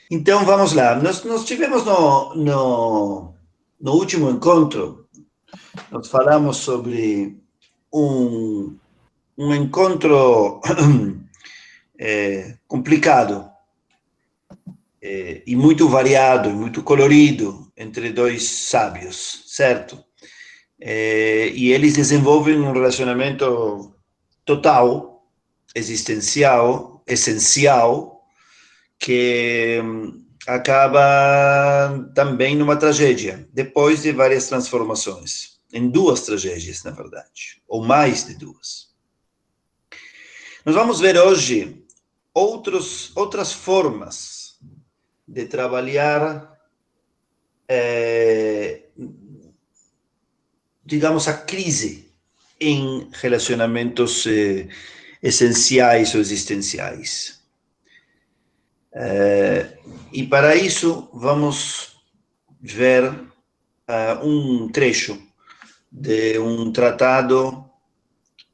Então, vamos lá. Nós tivemos no último encontro, nós falamos sobre um, um encontro complicado e muito variado, e muito colorido entre dois sábios, certo? E eles desenvolvem um relacionamento total, existencial, essencial, que acaba também numa tragédia, depois de várias transformações. Em duas tragédias, na verdade, ou mais de duas. Nós vamos ver hoje outras formas de trabalhar, digamos, a crise em relacionamentos essenciais ou existenciais. E para isso vamos ver um trecho de um tratado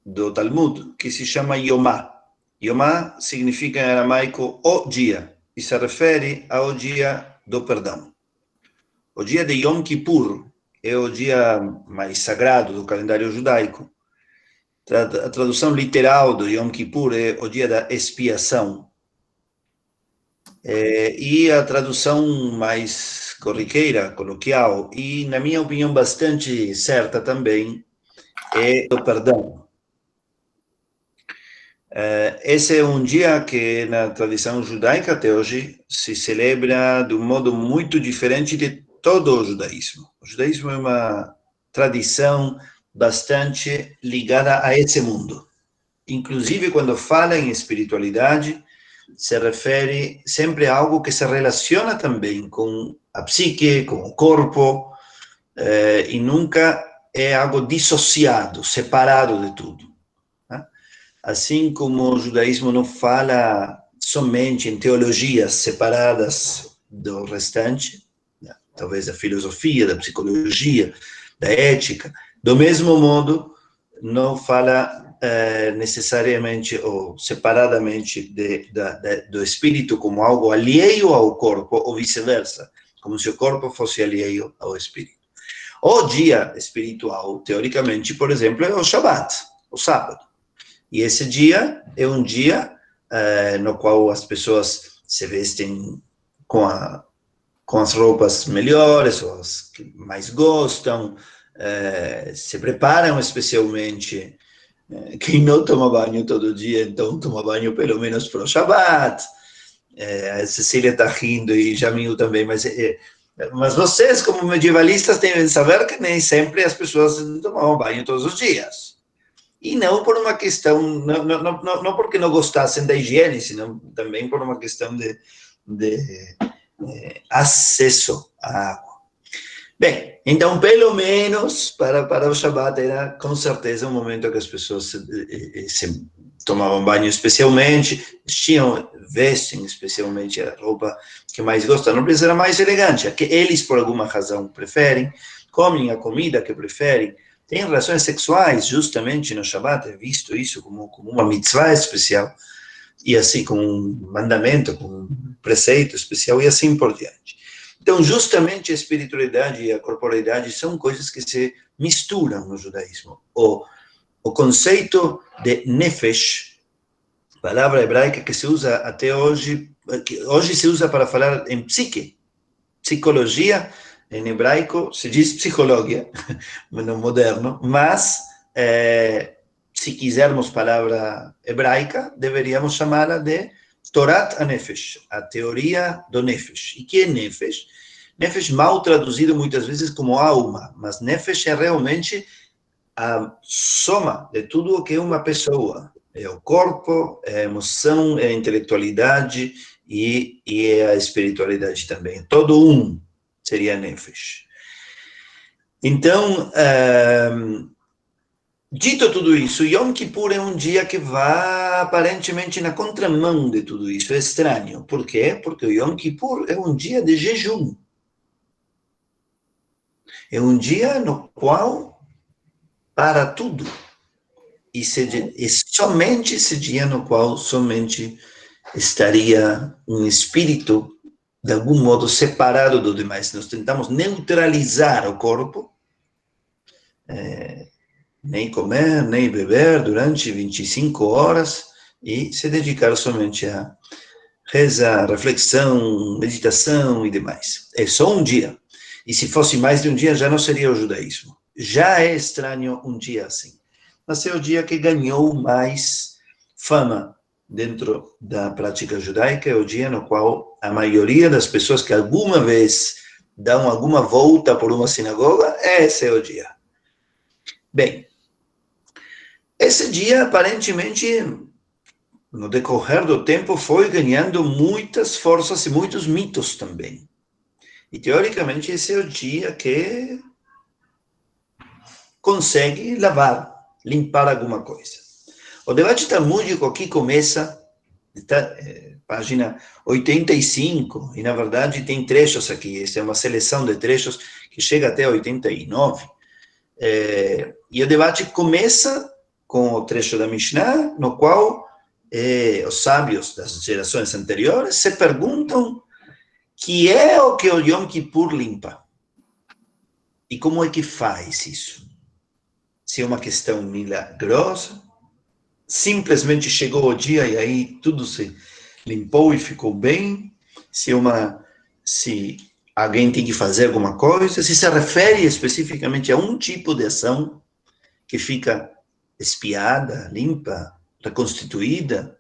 do Talmud que se chama Yomá. Yomá significa em aramaico o dia e se refere ao dia do perdão. O dia de Yom Kippur é o dia mais sagrado do calendário judaico. A tradução literal do Yom Kippur é o dia da expiação. E a tradução mais corriqueira, coloquial, e, na minha opinião, bastante certa também, é o perdão. Esse é um dia que, na tradição judaica até hoje, se celebra de um modo muito diferente de todo o judaísmo. O judaísmo é uma tradição bastante ligada a esse mundo. Inclusive, quando fala em espiritualidade, se refere sempre a algo que se relaciona também com a psique, com o corpo, e nunca é algo dissociado, separado de tudo. Né? Assim como o judaísmo não fala somente em teologias separadas do restante, né? Talvez da filosofia, da psicologia, da ética, do mesmo modo, não fala necessariamente ou separadamente do espírito como algo alheio ao corpo, ou vice-versa, como se o corpo fosse alheio ao espírito. O dia espiritual, teoricamente, por exemplo, é o Shabat, o sábado. E esse dia é um dia no qual as pessoas se vestem com as roupas melhores, ou as que mais gostam, se preparam especialmente. Quem não toma banho todo dia, então toma banho pelo menos para o Shabbat. A Cecília está rindo e Jamil também, mas vocês, como medievalistas, devem saber que nem sempre as pessoas tomavam banho todos os dias. E não por uma questão, não porque não gostassem da higiene, senão também por uma questão de acesso à água. Bem, então, pelo menos, para o Shabbat era, com certeza, um momento que as pessoas se tomavam banho especialmente, vestem especialmente a roupa que mais gostam, não precisa ser mais elegante, a que eles, por alguma razão, preferem, comem a comida que preferem, têm relações sexuais, justamente no Shabbat, é visto isso como uma mitzvah especial, e assim, como um mandamento, como um preceito especial, e assim por diante. Então, justamente a espiritualidade e a corporeidade são coisas que se misturam no judaísmo. O conceito de nefesh, palavra hebraica que se usa até hoje, que hoje se usa para falar em psique, psicologia, em hebraico se diz psicologia, no moderno, mas se quisermos palavra hebraica, deveríamos chamá-la de Torat HaNefesh, a teoria do Nefesh. E que é Nefesh? Nefesh mal traduzido muitas vezes como alma, mas Nefesh é realmente a soma de tudo o que é uma pessoa. É o corpo, é a emoção, é a intelectualidade e é a espiritualidade também. Todo um seria Nefesh. Então, dito tudo isso, Yom Kippur é um dia que vai aparentemente na contramão de tudo isso. É estranho. Por quê? Porque o Yom Kippur é um dia de jejum. É um dia no qual para tudo. E somente esse dia no qual somente estaria um espírito de algum modo, separado do demais. Nós tentamos neutralizar o corpo, nem comer, nem beber durante 25 horas e se dedicar somente a reza, reflexão, meditação e demais. É só um dia. E se fosse mais de um dia, já não seria o judaísmo. Já é estranho um dia assim. Mas é o dia que ganhou mais fama dentro da prática judaica, é o dia no qual a maioria das pessoas que alguma vez dão alguma volta por uma sinagoga, esse é o dia. Bem, esse dia, aparentemente, no decorrer do tempo, foi ganhando muitas forças e muitos mitos também. E, teoricamente, esse é o dia que consegue lavar, limpar alguma coisa. O debate talmúdico aqui começa, página 85, e, na verdade, tem trechos aqui. Essa é uma seleção de trechos que chega até 89. E o debate começa com o trecho da Mishnah, no qual os sábios das gerações anteriores se perguntam que é o que o Yom Kippur limpa. E como é que faz isso? Se é uma questão milagrosa, simplesmente chegou o dia e aí tudo se limpou e ficou bem, se alguém tem que fazer alguma coisa, se refere especificamente a um tipo de ação que fica expiada, limpa, reconstituída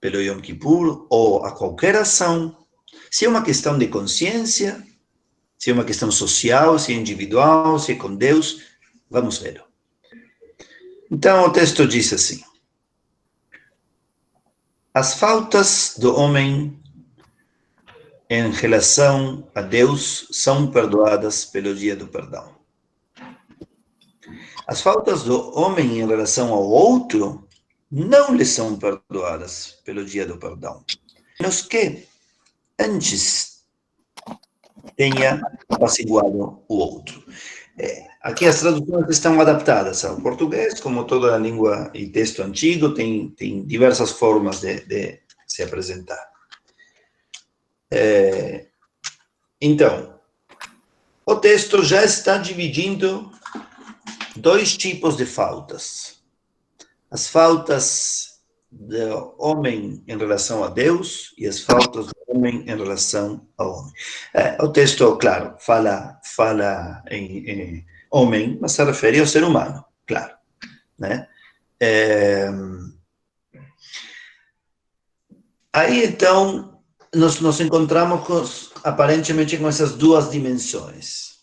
pelo Yom Kippur, ou a qualquer ação, se é uma questão de consciência, se é uma questão social, se é individual, se é com Deus, vamos ver. Então, o texto diz assim: as faltas do homem em relação a Deus são perdoadas pelo dia do perdão. As faltas do homem em relação ao outro não lhe são perdoadas pelo dia do perdão, menos que antes tenha apaciguado o outro. Aqui as traduções estão adaptadas ao português, como toda a língua e texto antigo, tem diversas formas de se apresentar. Então, o texto já está dividindo dois tipos de faltas. As faltas do homem em relação a Deus e as faltas do homem em relação ao homem. O texto, claro, fala em homem, mas se refere ao ser humano, claro, né? Aí, então, nos encontramos aparentemente com essas duas dimensões.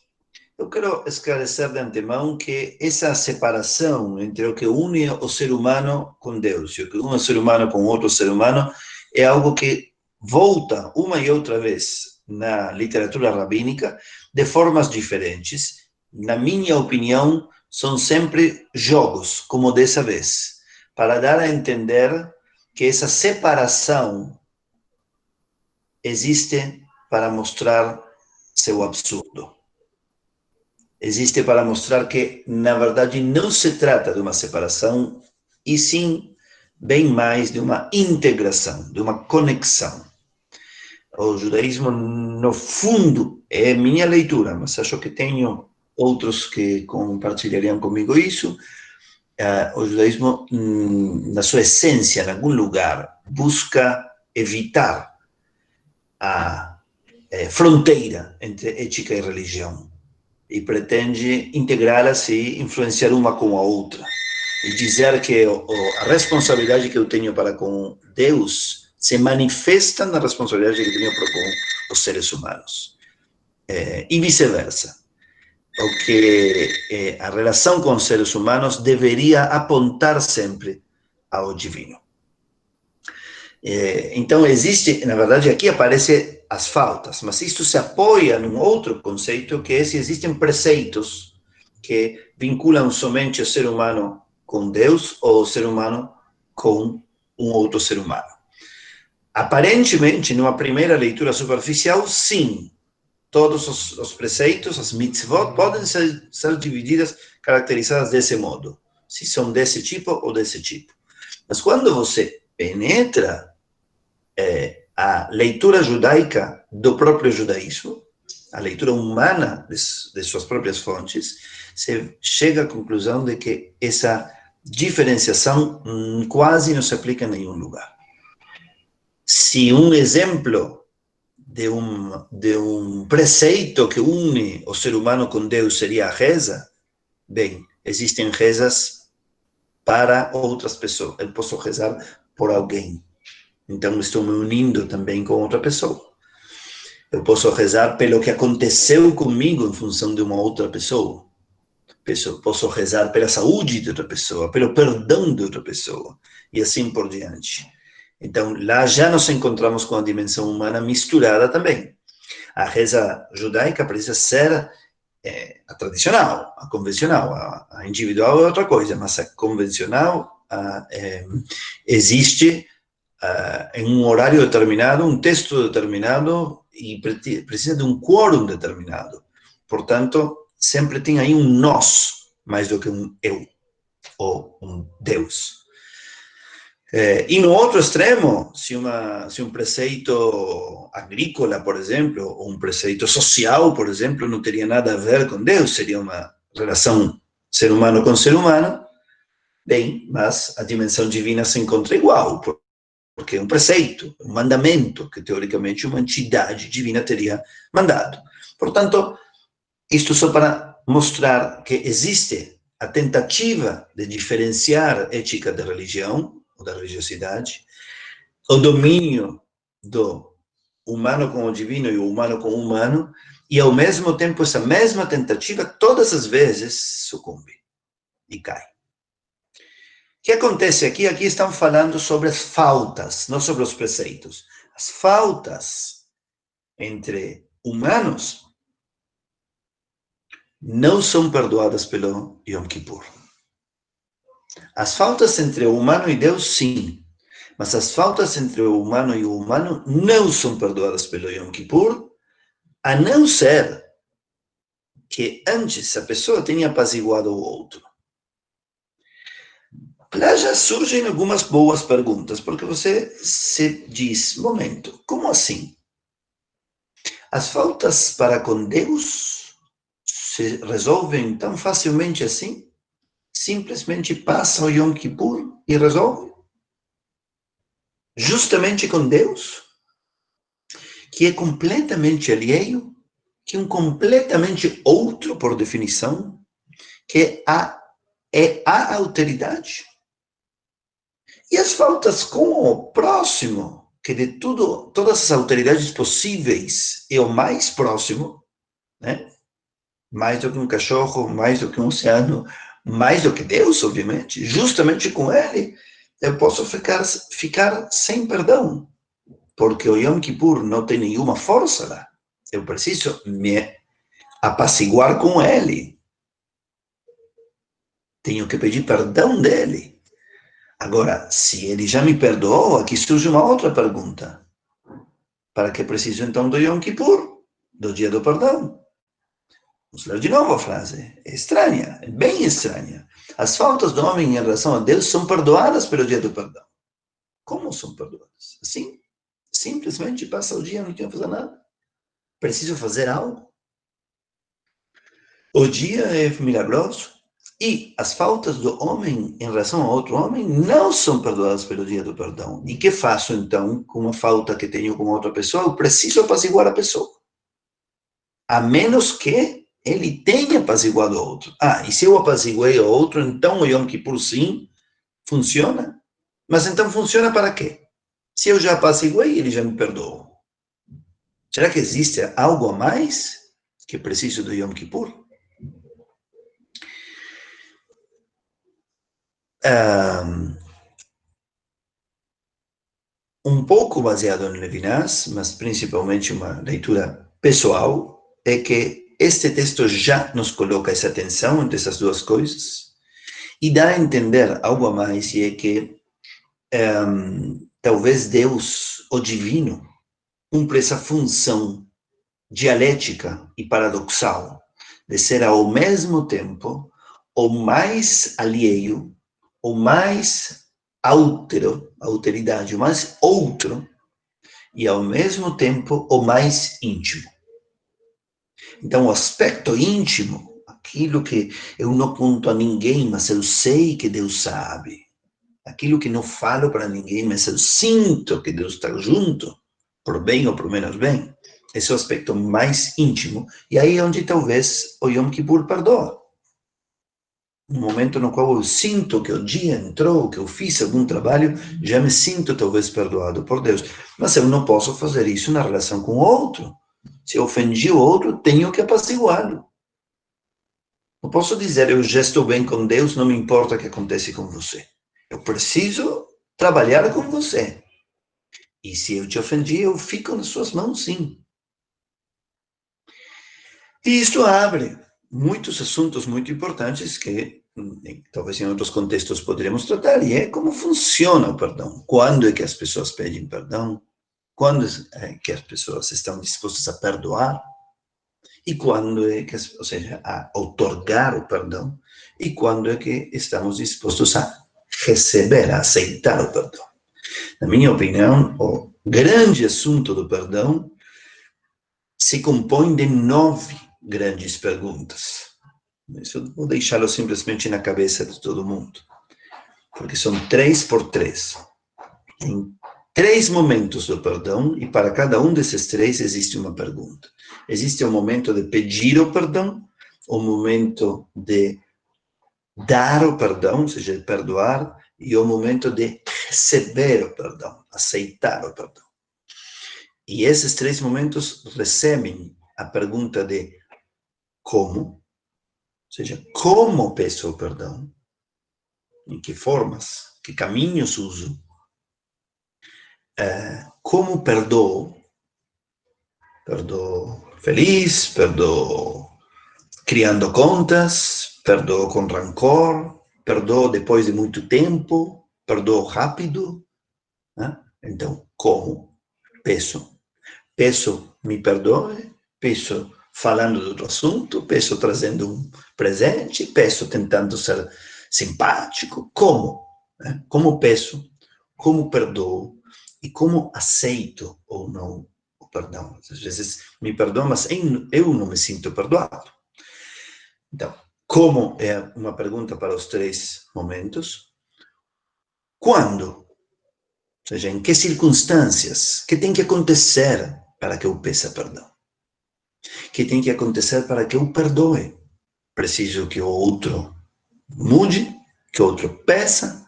Eu quero esclarecer de antemão que essa separação entre o que une o ser humano com Deus e o que une o ser humano com outro ser humano é algo que volta uma e outra vez na literatura rabínica de formas diferentes. Na minha opinião, são sempre jogos, como dessa vez, para dar a entender que essa separação existe para mostrar seu absurdo. Existe para mostrar que, na verdade, não se trata de uma separação, e sim, bem mais, de uma integração, de uma conexão. O judaísmo, no fundo, é minha leitura, mas acho que tenho outros que compartilhariam comigo isso. O judaísmo, na sua essência, em algum lugar, busca evitar a fronteira entre ética e religião, e pretende integrá-las e influenciar uma com a outra. E dizer que a responsabilidade que eu tenho para com Deus se manifesta na responsabilidade que eu tenho para com os seres humanos. E vice-versa. Porque a relação com os seres humanos deveria apontar sempre ao divino. Então, existe, na verdade, aqui aparecem as faltas, mas isto se apoia num outro conceito, que é se existem preceitos que vinculam somente o ser humano com Deus ou o ser humano com um outro ser humano. Aparentemente, numa primeira leitura superficial, sim, todos os preceitos, as mitzvot, podem ser divididas, caracterizadas desse modo, se são desse tipo ou desse tipo. Mas quando você penetra a leitura judaica do próprio judaísmo, a leitura humana de suas próprias fontes, se chega à conclusão de que essa diferenciação quase não se aplica em nenhum lugar. Se um exemplo de um preceito que une o ser humano com Deus seria a reza, bem, existem rezas para outras pessoas. Eu posso rezar por alguém. Então, estou me unindo também com outra pessoa. Eu posso rezar pelo que aconteceu comigo em função de uma outra pessoa. Posso rezar pela saúde de outra pessoa, pelo perdão de outra pessoa, e assim por diante. Então, lá já nos encontramos com a dimensão humana misturada também. A reza judaica precisa ser a tradicional, a convencional, a individual é outra coisa, mas a convencional existe em um horário determinado, um texto determinado e precisa de um quórum determinado. Portanto, sempre tem aí um nós, mais do que um eu, ou um Deus. E no outro extremo, se um preceito agrícola, por exemplo, ou um preceito social, por exemplo, não teria nada a ver com Deus, seria uma relação ser humano com ser humano, bem, mas a dimensão divina se encontra igual, porque é um preceito, um mandamento, que teoricamente uma entidade divina teria mandado. Portanto, isto só para mostrar que existe a tentativa de diferenciar ética da religião, ou da religiosidade, o domínio do humano com o divino e o humano com o humano, e ao mesmo tempo essa mesma tentativa todas as vezes sucumbe e cai. O que acontece aqui? Aqui estão falando sobre as faltas, não sobre os preceitos. As faltas entre humanos não são perdoadas pelo Yom Kippur. As faltas entre o humano e Deus, sim. Mas as faltas entre o humano e o humano não são perdoadas pelo Yom Kippur, a não ser que antes a pessoa tenha apaziguado o outro. Lá já surgem algumas boas perguntas, porque você se diz, momento, como assim? As faltas para com Deus se resolvem tão facilmente assim? Simplesmente passa o Yom Kippur e resolve? Justamente com Deus, que é completamente alheio, que é completamente outro por definição, que é a alteridade. E as faltas com o próximo, que de todas as alteridades possíveis é o mais próximo, né? Mais do que um cachorro, mais do que um oceano, mais do que Deus, obviamente, justamente com ele, eu posso ficar sem perdão, porque o Yom Kippur não tem nenhuma força lá. Eu preciso me apaciguar com ele. Tenho que pedir perdão dele. Agora, se ele já me perdoou, aqui surge uma outra pergunta. Para que preciso então do Yom Kippur, do dia do perdão? Vamos ler de novo a frase. É estranha, é bem estranha. As faltas do homem em relação a Deus são perdoadas pelo dia do perdão. Como são perdoadas? Assim, simplesmente passa o dia e não tem que fazer nada. Preciso fazer algo. O dia é milagroso e as faltas do homem em relação a outro homem não são perdoadas pelo dia do perdão. E o que faço então com uma falta que tenho com outra pessoa? Eu preciso apaziguar a pessoa. A menos que ele tenha apaziguado o outro. E se eu apaziguei o outro, então o Yom Kippur sim funciona? Mas então funciona para quê? Se eu já apaziguei, ele já me perdoou. Será que existe algo a mais que preciso do Yom Kippur? Um pouco baseado em Levinas, mas principalmente uma leitura pessoal, é que este texto já nos coloca essa tensão entre essas duas coisas e dá a entender algo a mais, e é que talvez Deus, o divino, cumpre essa função dialética e paradoxal de ser ao mesmo tempo o mais alheio, o mais alteridade, o mais outro, e, ao mesmo tempo, o mais íntimo. Então, o aspecto íntimo, aquilo que eu não conto a ninguém, mas eu sei que Deus sabe, aquilo que não falo para ninguém, mas eu sinto que Deus está junto, por bem ou por menos bem, esse é o aspecto mais íntimo, e aí é onde talvez o Yom Kippur perdoa. No momento no qual eu sinto que o dia entrou, que eu fiz algum trabalho, já me sinto talvez perdoado por Deus. Mas eu não posso fazer isso na relação com o outro. Se eu ofendi o outro, tenho que apaziguá-lo. Não posso dizer, eu já estou bem com Deus, não me importa o que acontece com você. Eu preciso trabalhar com você. E se eu te ofendi, eu fico nas suas mãos, sim. E isto abre muitos assuntos muito importantes que talvez em outros contextos poderíamos tratar, e é como funciona o perdão. Quando é que as pessoas pedem perdão? Quando é que as pessoas estão dispostas a perdoar? E quando é que, ou seja, a outorgar o perdão? E quando é que estamos dispostos a receber, a aceitar o perdão? Na minha opinião, o grande assunto do perdão se compõe de 9 grandes perguntas. Isso vou deixá-lo simplesmente na cabeça de todo mundo, porque são 3 por 3. Em 3 momentos do perdão, e para cada um desses 3 existe uma pergunta. Existe o momento de pedir o perdão, o momento de dar o perdão, ou seja, de perdoar, e o momento de receber o perdão, aceitar o perdão. E esses 3 momentos recebem a pergunta de como, ou seja, como peço o perdão, em que formas, que caminhos uso, como perdoo feliz, perdoo criando contas, perdoo com rancor, perdoo depois de muito tempo, perdoo rápido, né? Então, como peço me perdoe, peço falando de outro assunto, peço trazendo um presente, peço tentando ser simpático, como? Né? Como peço, como perdoo e como aceito ou não o perdão. Às vezes me perdoo, mas eu não me sinto perdoado. Então, como é uma pergunta para os 3 momentos. Quando? Ou seja, em que circunstâncias? O que tem que acontecer para que eu peça perdão? O que tem que acontecer para que eu perdoe? Preciso que o outro mude, que o outro peça,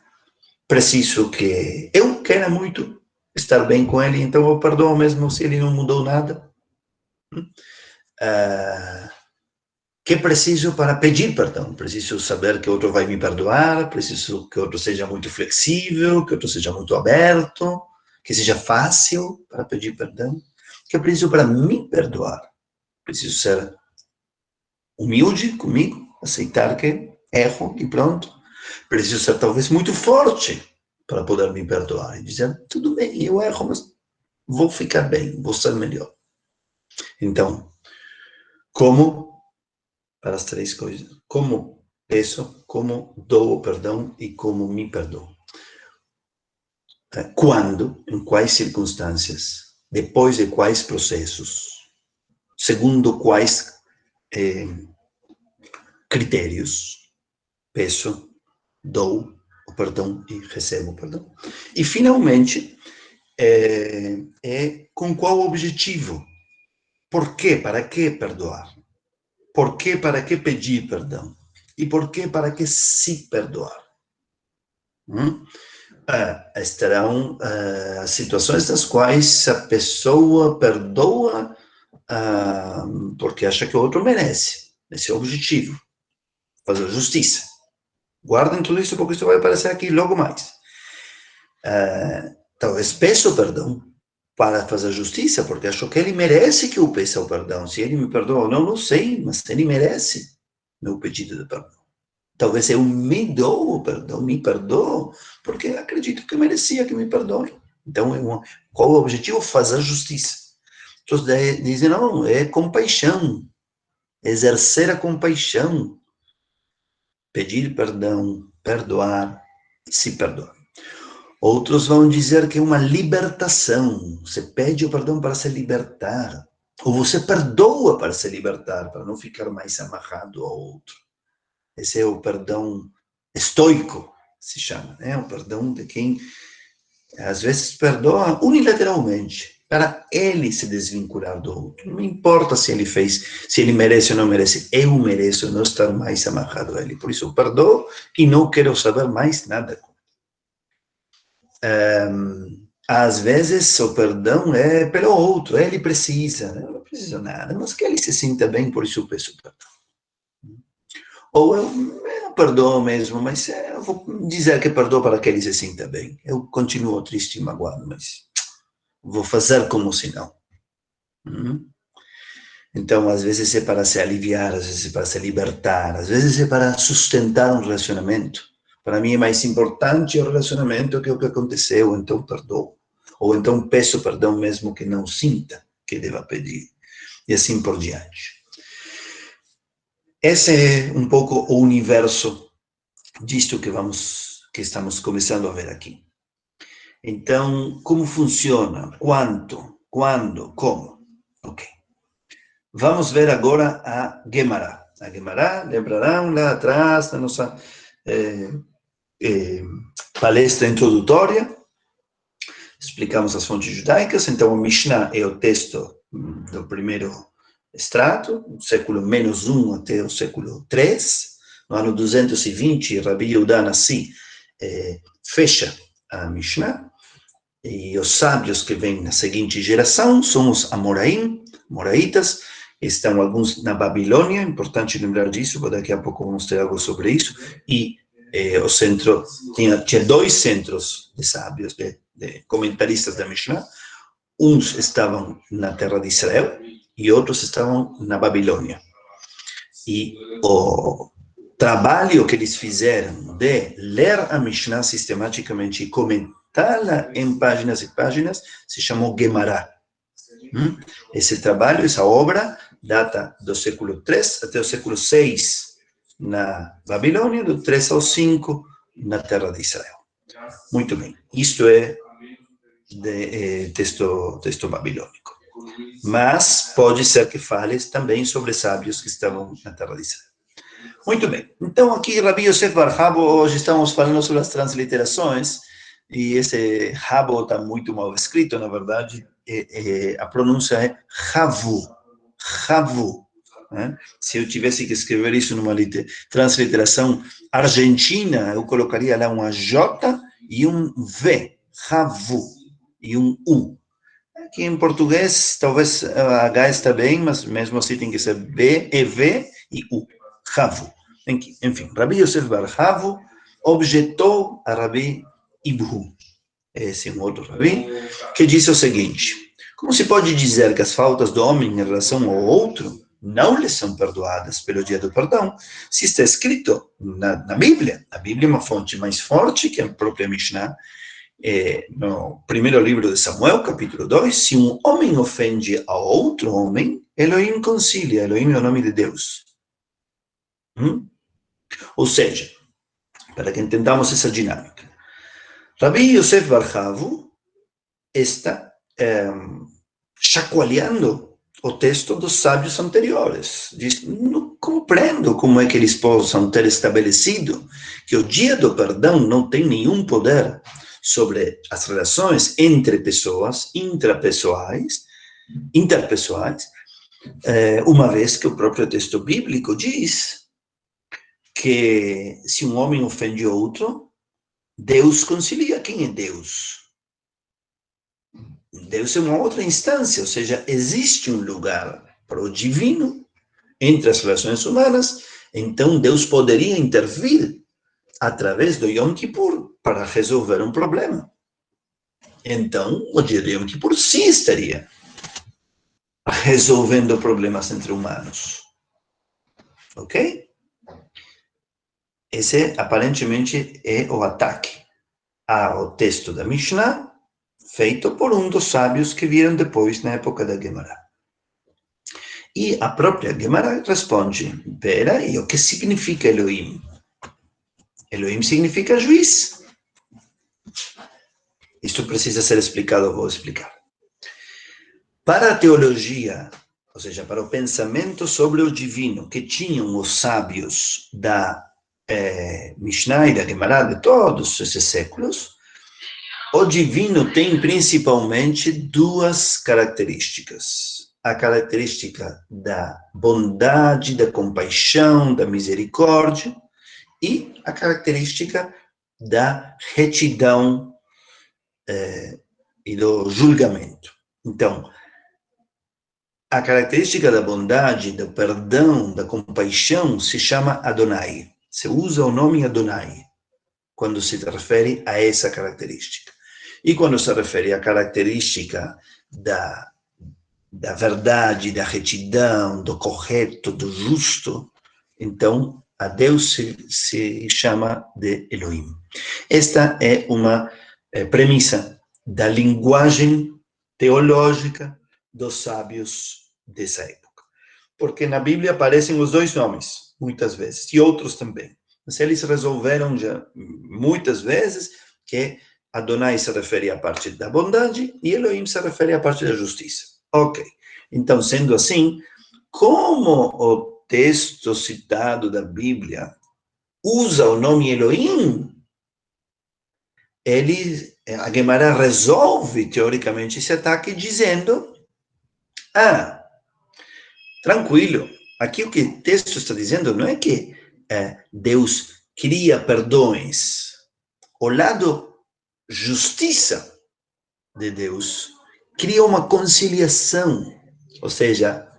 preciso que eu queira muito estar bem com ele, então eu perdoo mesmo se ele não mudou nada. Que preciso para pedir perdão? Preciso saber que o outro vai me perdoar, preciso que o outro seja muito flexível, que o outro seja muito aberto, que seja fácil para pedir perdão. Que eu preciso para me perdoar? Preciso ser humilde comigo, aceitar que erro e pronto. Preciso ser talvez muito forte para poder me perdoar e dizer, tudo bem, eu erro, mas vou ficar bem, vou ser melhor. Então, como para as 3 coisas? Como peço, como dou o perdão e como me perdoo. Quando, em quais circunstâncias, depois de quais processos, segundo quais critérios, peço, dou o perdão e recebo o perdão. E, finalmente, com qual objetivo? Por quê? Para que perdoar? Por quê? Para que pedir perdão? E por quê? Para que se perdoar? Estarão situações nas quais a pessoa perdoa porque acha que o outro merece. Esse é o objetivo. Fazer justiça. Guardem tudo isso porque isso vai aparecer aqui logo mais. Talvez peço perdão para fazer justiça, porque acho que ele merece que eu peça o perdão. Se ele me perdoa ou não, não sei, mas ele merece meu pedido de perdão. Talvez eu me dou o perdão, me perdoo, porque acredito que merecia que me perdoe. Então, qual o objetivo? Fazer justiça. Então, dizem, não, é compaixão, exercer a compaixão, pedir perdão, perdoar, se perdoar. Outros vão dizer que é uma libertação. Você pede o perdão para se libertar. Ou você perdoa para se libertar, para não ficar mais amarrado ao outro. Esse é o perdão estoico, se chama, né? O perdão de quem, às vezes, perdoa unilateralmente, para ele se desvincular do outro. Não importa se ele fez, se ele merece ou não merece. Eu mereço não estar mais amarrado a ele. Por isso eu perdoo e não quero saber mais nada com ele. Às vezes o perdão é pelo outro, ele precisa, né? Eu não preciso nada, mas que ele se sinta bem, por isso eu peço perdão. Ou eu não perdoo mesmo, mas eu vou dizer que perdoo para que ele se sinta bem. Eu continuo triste e magoado, mas vou fazer como se não. Então, às vezes é para se aliviar, às vezes é para se libertar, às vezes é para sustentar um relacionamento. Para mim é mais importante o relacionamento que o que aconteceu, então perdoo. Ou então peço perdão mesmo que não sinta que deva pedir. E assim por diante. Esse é um pouco o universo disto que estamos começando a ver aqui. Então, como funciona? Quando? Como? Ok. Vamos ver agora a Gemara. A Gemara, lembrarão lá atrás, na nossa palestra introdutória, explicamos as fontes judaicas. Então, o Mishnah é o texto do primeiro extrato, do século -1 até o século III. No ano 220, Rabi Yehuda Nassi fecha a Mishnah, e os sábios que vêm na seguinte geração são os Amoraitas, estão alguns na Babilônia, importante lembrar disso, porque daqui a pouco vamos ter algo sobre isso, e o centro, tinha dois centros de sábios, de comentaristas da Mishnah. Uns estavam na terra de Israel e outros estavam na Babilônia. E o trabalho que eles fizeram de ler a Mishnah sistematicamente e comentá-la em páginas e páginas se chamou Gemara. Esse trabalho, essa obra, data do século III até o século VI na Babilônia, do 3 ao 5 na terra de Israel. Muito bem, isto é de texto babilônico. Mas pode ser que fale também sobre sábios que estavam na terra de Israel. Muito bem, então aqui Rabi Yosef Bar Habo, hoje estamos falando sobre as transliterações, e esse Habo está muito mal escrito, na verdade, a pronúncia é Havu. Né? Se eu tivesse que escrever isso numa transliteração argentina, eu colocaria lá uma J e um V, Havu, e um U. Aqui em português, talvez a H está bem, mas mesmo assim tem que ser B, E, V e U, Havu. Enfim, Rabi Yosef Bar Havu objetou a Rabi Ibhu, esse é um outro Rabi, que disse o seguinte: como se pode dizer que as faltas do homem em relação ao outro não lhe são perdoadas pelo dia do perdão, se está escrito na Bíblia? A Bíblia é uma fonte mais forte que a própria Mishnah. No primeiro livro de Samuel, capítulo 2, se um homem ofende a outro homem, Elohim concilia. Elohim é o nome de Deus. Ou seja, para que entendamos essa dinâmica, Rabi Yosef Bar Havu está chacoalhando o texto dos sábios anteriores. Diz: não compreendo como é que eles possam ter estabelecido que o dia do perdão não tem nenhum poder sobre as relações entre pessoas, interpessoais, uma vez que o próprio texto bíblico diz que se um homem ofende outro, Deus concilia. Quem é Deus? Deus é uma outra instância, ou seja, existe um lugar para o divino entre as relações humanas, então Deus poderia intervir através do Yom Kippur para resolver um problema. Então, o dia de Yom Kippur sim estaria resolvendo problemas entre humanos. Ok? Esse, aparentemente, é o ataque ao texto da Mishnah, feito por um dos sábios que viram depois, na época da Gemara. E a própria Gemara responde: peraí, o que significa Elohim? Elohim significa juiz. Isto precisa ser explicado, eu vou explicar. Para a teologia, ou seja, para o pensamento sobre o divino que tinham os sábios da Mishnah e da Gemara de todos esses séculos, o divino tem principalmente duas características. A característica da bondade, da compaixão, da misericórdia, e a característica da retidão e do julgamento. Então, a característica da bondade, do perdão, da compaixão se chama Adonai. Se usa o nome Adonai quando se refere a essa característica. E quando se refere à característica da verdade, da retidão, do correto, do justo, então a Deus se chama de Elohim. Esta é uma premissa da linguagem teológica dos sábios dessa época. Porque na Bíblia aparecem os dois nomes, muitas vezes, e outros também. Mas eles resolveram já muitas vezes que Adonai se refere à parte da bondade e Elohim se refere à parte da justiça. Ok. Então, sendo assim, como o texto citado da Bíblia usa o nome Elohim, a Gemara resolve, teoricamente, esse ataque dizendo: tranquilo, aqui o que o texto está dizendo não é que Deus cria perdões. O lado justiça de Deus cria uma conciliação. Ou seja,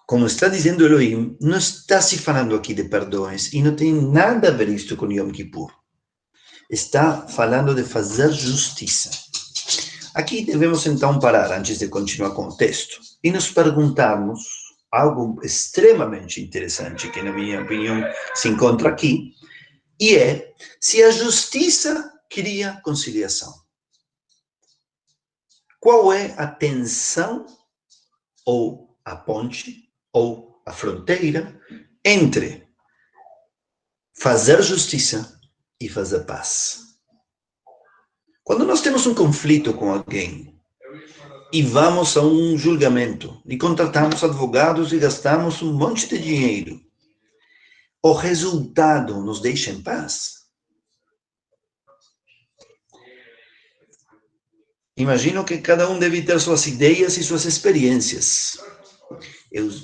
como está dizendo Elohim, não está se falando aqui de perdões e não tem nada a ver isto com Yom Kippur. Está falando de fazer justiça. Aqui devemos então parar antes de continuar com o texto e nos perguntarmos algo extremamente interessante que, na minha opinião, se encontra aqui, e é se a justiça cria conciliação. Qual é a tensão ou a ponte ou a fronteira entre fazer justiça e fazer paz? Quando nós temos um conflito com alguém e vamos a um julgamento e contratamos advogados e gastamos um monte de dinheiro, o resultado nos deixa em paz? Imagino que cada um deve ter suas ideias e suas experiências.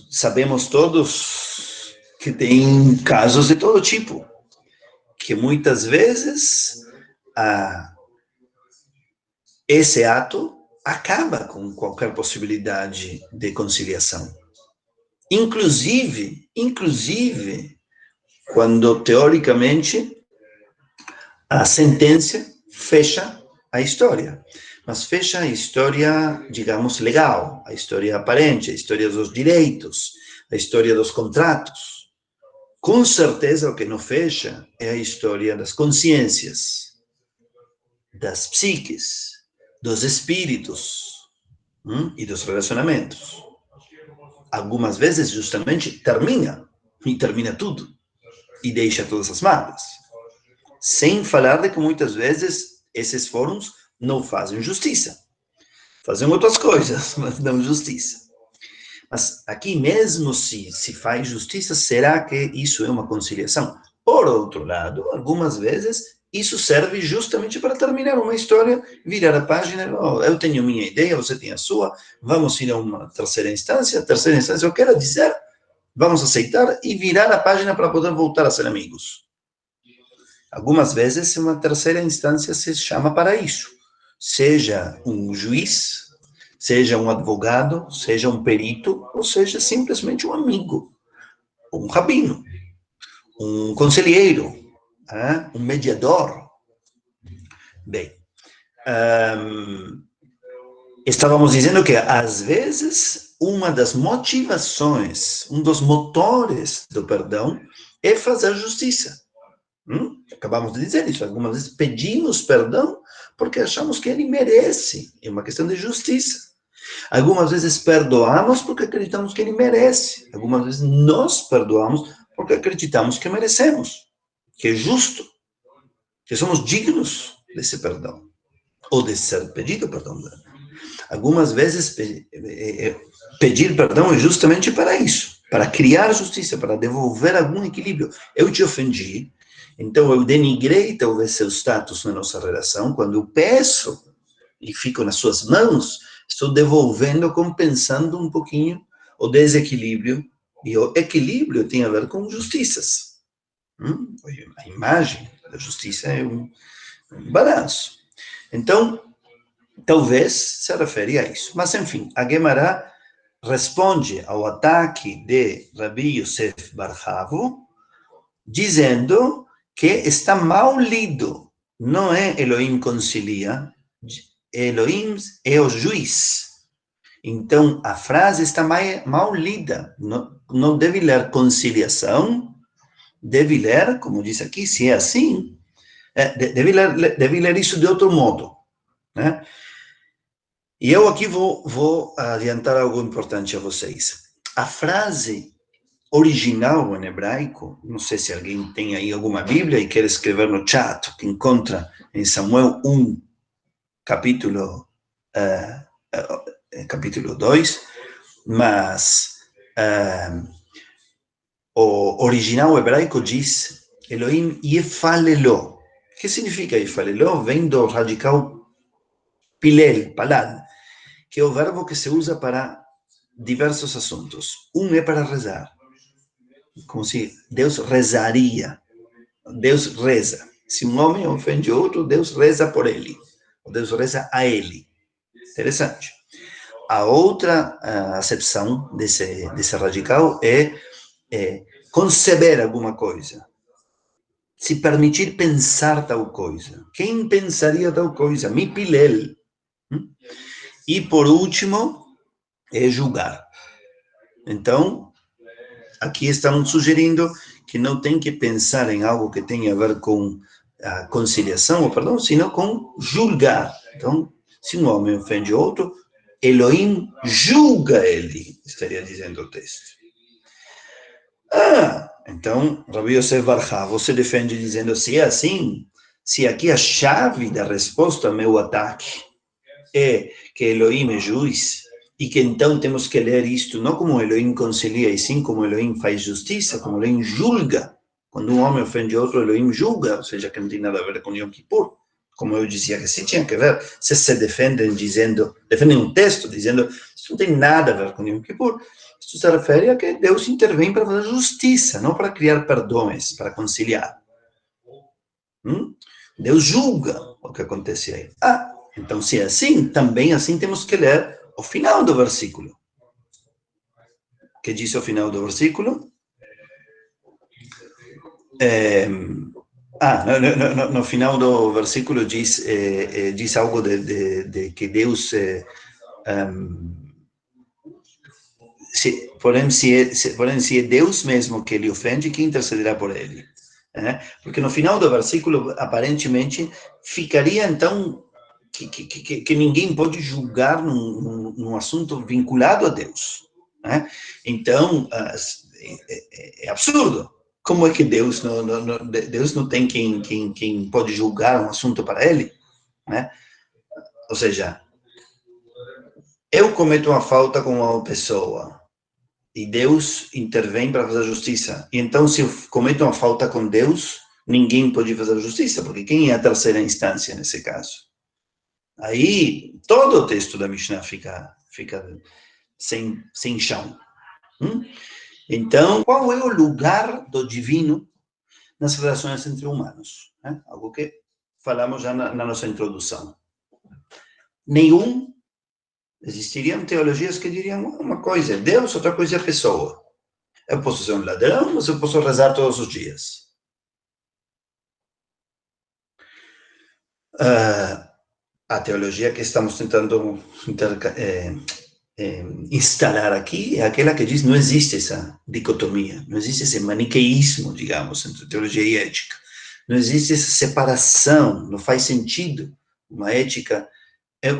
Sabemos todos que tem casos de todo tipo, que muitas vezes esse ato acaba com qualquer possibilidade de conciliação. Inclusive, quando, teoricamente, a sentença fecha a história. Mas fecha a história, digamos, legal, a história aparente, a história dos direitos, a história dos contratos. Com certeza, o que não fecha é a história das consciências, das psiques, dos espíritos e dos relacionamentos. Algumas vezes, justamente, termina tudo, e deixa todas as mágoas. Sem falar de que muitas vezes esses fóruns não fazem justiça. Fazem outras coisas, mas não justiça. Mas aqui mesmo se faz justiça, será que isso é uma conciliação? Por outro lado, algumas vezes isso serve justamente para terminar uma história, virar a página, eu tenho minha ideia, você tem a sua, vamos ir a uma terceira instância, eu quero dizer, vamos aceitar e virar a página para poder voltar a ser amigos. Algumas vezes uma terceira instância se chama para isso. Seja um juiz, seja um advogado, seja um perito, ou seja simplesmente um amigo, um rabino, um conselheiro, um mediador. Bem, estávamos dizendo que, às vezes, uma das motivações, um dos motores do perdão é fazer justiça. Acabamos de dizer isso. Algumas vezes pedimos perdão porque achamos que ele merece. É uma questão de justiça. Algumas vezes perdoamos porque acreditamos que ele merece. Algumas vezes nós perdoamos porque acreditamos que merecemos, que é justo, que somos dignos desse perdão. ou de ser pedido perdão. Algumas vezes, pedir perdão é justamente para isso, para criar justiça, para devolver algum equilíbrio. Eu te ofendi, então eu denigrei talvez seu status na nossa relação, quando eu peço e fico nas suas mãos, estou devolvendo, compensando um pouquinho o desequilíbrio, e o equilíbrio tem a ver com justiças. A imagem da justiça é um balanço. Então, talvez se refere a isso. Mas, enfim, a Gemara responde ao ataque de Rabi Yosef bar Chavo, dizendo que está mal lido. Não é Elohim concilia, Elohim é o juiz. Então, a frase está mal lida. Não deve ler conciliação, deve ler, como diz aqui, se é assim, deve ler isso de outro modo, né? E eu aqui vou adiantar algo importante a vocês. A frase original em hebraico, não sei se alguém tem aí alguma Bíblia e quer escrever no chat, que encontra em Samuel 1, capítulo 2, mas o original hebraico diz Elohim yefalelo. O que significa yefalelo? Vem do radical pilel, palal, que é o verbo que se usa para diversos assuntos. Um é para rezar, como se Deus rezaria. Deus reza. Se um homem ofende outro, Deus reza por ele. Deus reza a ele. Interessante. A outra acepção desse radical é conceber alguma coisa. Se permitir pensar tal coisa. Quem pensaria tal coisa? Mipilel. E, por último, é julgar. Então, aqui estamos sugerindo que não tem que pensar em algo que tenha a ver com a conciliação, ou perdão, sino com julgar. Então, se um homem ofende outro, Elohim julga ele, estaria dizendo o texto. Então, Rabi Yosef bar Chavo se defende dizendo, se é assim, se aqui a chave da resposta ao meu ataque é que Elohim é juiz, e que então temos que ler isto não como Elohim concilia, e sim como Elohim faz justiça, como Elohim julga. Quando um homem ofende outro, Elohim julga, ou seja, que não tem nada a ver com Yom Kippur. Como eu dizia que se tinha que ver, se defendem um texto dizendo, isso não tem nada a ver com Yom Kippur, isso se refere a que Deus intervém para fazer justiça, não para criar perdões, para conciliar. Deus julga o que acontece aí. Então, se é assim, também assim temos que ler o final do versículo. O que diz o final do versículo? No final do versículo diz algo de que Deus... porém, se é Deus mesmo que ele ofende, quem intercederá por ele? Porque no final do versículo, aparentemente, ficaria, então, que ninguém pode julgar num assunto vinculado a Deus. Então, é absurdo. Como é que Deus não tem quem pode julgar um assunto para ele? Ou seja, eu cometo uma falta com uma pessoa e Deus intervém para fazer justiça. E então, se eu cometo uma falta com Deus, ninguém pode fazer justiça, porque quem é a terceira instância nesse caso? Aí, todo o texto da Mishnah fica sem chão. Então, qual é o lugar do divino nas relações entre humanos? Algo que falamos já na nossa introdução. Nenhum. Existiriam teologias que diriam uma coisa é Deus, outra coisa é a pessoa. Eu posso ser um ladrão, mas eu posso rezar todos os dias. A teologia que estamos tentando instalar aqui é aquela que diz não existe essa dicotomia, não existe esse maniqueísmo, digamos, entre teologia e ética. Não existe essa separação, não faz sentido uma ética,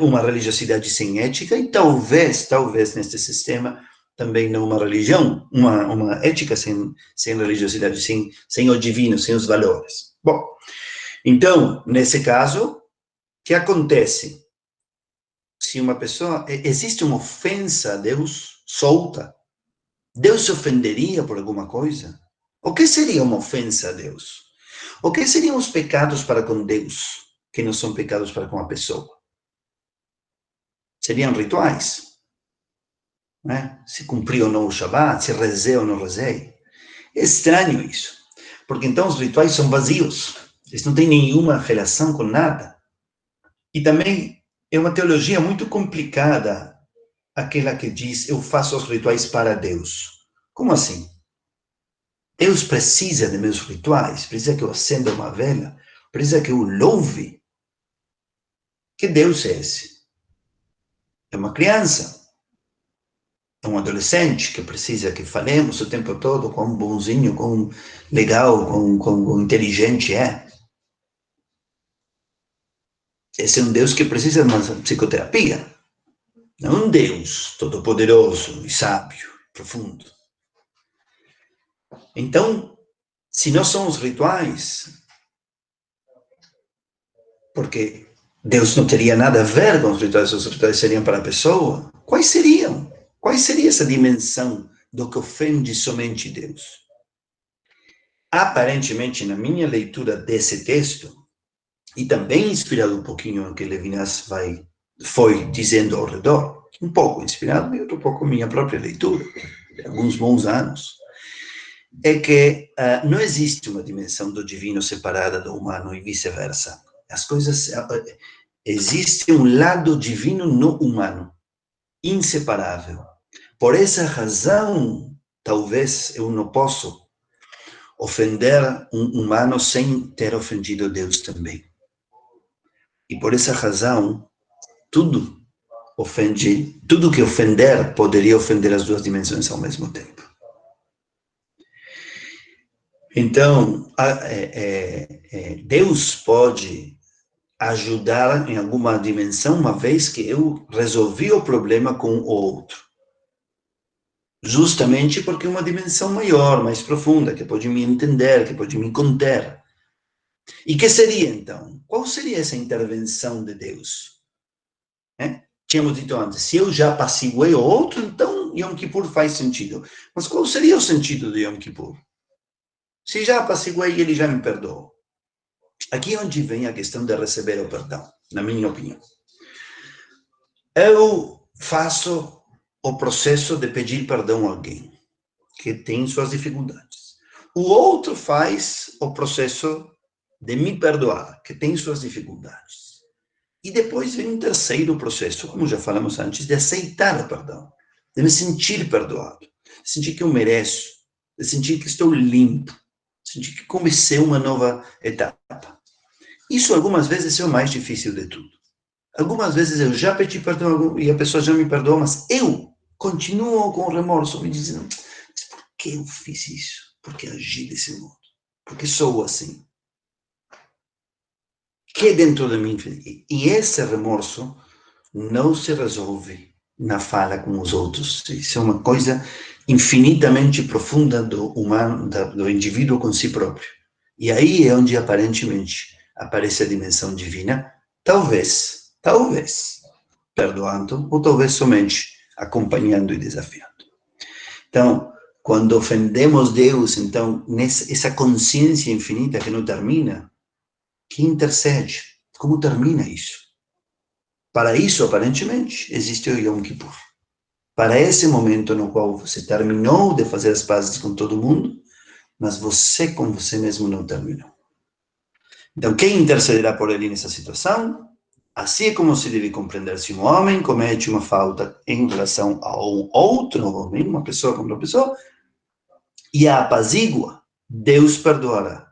uma religiosidade sem ética, e talvez neste sistema, também não uma religião, uma ética sem religiosidade, sem o divino, sem os valores. Bom, então, nesse caso, que acontece se uma pessoa... Existe uma ofensa a Deus solta? Deus se ofenderia por alguma coisa? O que seria uma ofensa a Deus? O que seriam os pecados para com Deus, que não são pecados para com a pessoa? Seriam rituais, né? Se cumprir ou não o Shabat, se rezei ou não rezei. É estranho isso, porque então os rituais são vazios, eles não têm nenhuma relação com nada. E também é uma teologia muito complicada, aquela que diz, eu faço os rituais para Deus. Como assim? Deus precisa de meus rituais, precisa que eu acenda uma vela, precisa que eu louve. Que Deus é esse? É uma criança, é um adolescente que precisa que falemos o tempo todo quão bonzinho, quão legal, quão inteligente é. Esse é um Deus que precisa de uma psicoterapia. Não é um Deus todo-poderoso e sábio, profundo. Então, se nós somos rituais, porque Deus não teria nada a ver com os rituais seriam para a pessoa, quais seriam? Qual seria essa dimensão do que ofende somente Deus? Aparentemente, na minha leitura desse texto, e também inspirado um pouquinho no que Levinas foi dizendo ao redor, um pouco inspirado e outro pouco minha própria leitura, de alguns bons anos, é que não existe uma dimensão do divino separada do humano e vice-versa. As coisas... existe um lado divino no humano, inseparável. Por essa razão, talvez eu não possa ofender um humano sem ter ofendido Deus também. E por essa razão, tudo que ofender poderia ofender as duas dimensões ao mesmo tempo. Então, Deus pode ajudar em alguma dimensão, uma vez que eu resolvi o problema com o outro. Justamente porque é uma dimensão maior, mais profunda, que pode me entender, que pode me conter. E que seria, então? Qual seria essa intervenção de Deus? Tínhamos dito antes, se eu já apaciguei o outro, então Yom Kippur faz sentido. Mas qual seria o sentido de Yom Kippur? Se já apaciguei, ele já me perdoou. Aqui é onde vem a questão de receber o perdão, na minha opinião. Eu faço o processo de pedir perdão a alguém que tem suas dificuldades. O outro faz o processo de me perdoar, que tem suas dificuldades. E depois vem um terceiro processo, como já falamos antes, de aceitar o perdão, de me sentir perdoado, de sentir que eu mereço, de sentir que estou limpo, de sentir que comecei uma nova etapa. Isso algumas vezes é o mais difícil de tudo. Algumas vezes eu já pedi perdão e a pessoa já me perdoou, mas eu continuo com remorso, me dizendo, mas por que eu fiz isso? Por que agi desse modo? Por que sou assim? Que dentro de mim? E esse remorso não se resolve na fala com os outros. Isso é uma coisa infinitamente profunda do humano, do indivíduo com si próprio. E aí é onde aparentemente aparece a dimensão divina, talvez, perdoando, ou talvez somente acompanhando e desafiando. Então, quando ofendemos Deus, então, essa consciência infinita que não termina, que intercede. Como termina isso? Para isso, aparentemente, existe o Yom Kippur. Para esse momento no qual você terminou de fazer as pazes com todo mundo, mas você com você mesmo não terminou. Então, quem intercederá por ele nessa situação? Assim é como se deve compreender se um homem comete uma falta em relação a um outro homem, uma pessoa contra uma pessoa, e a apazigua, Deus perdoará.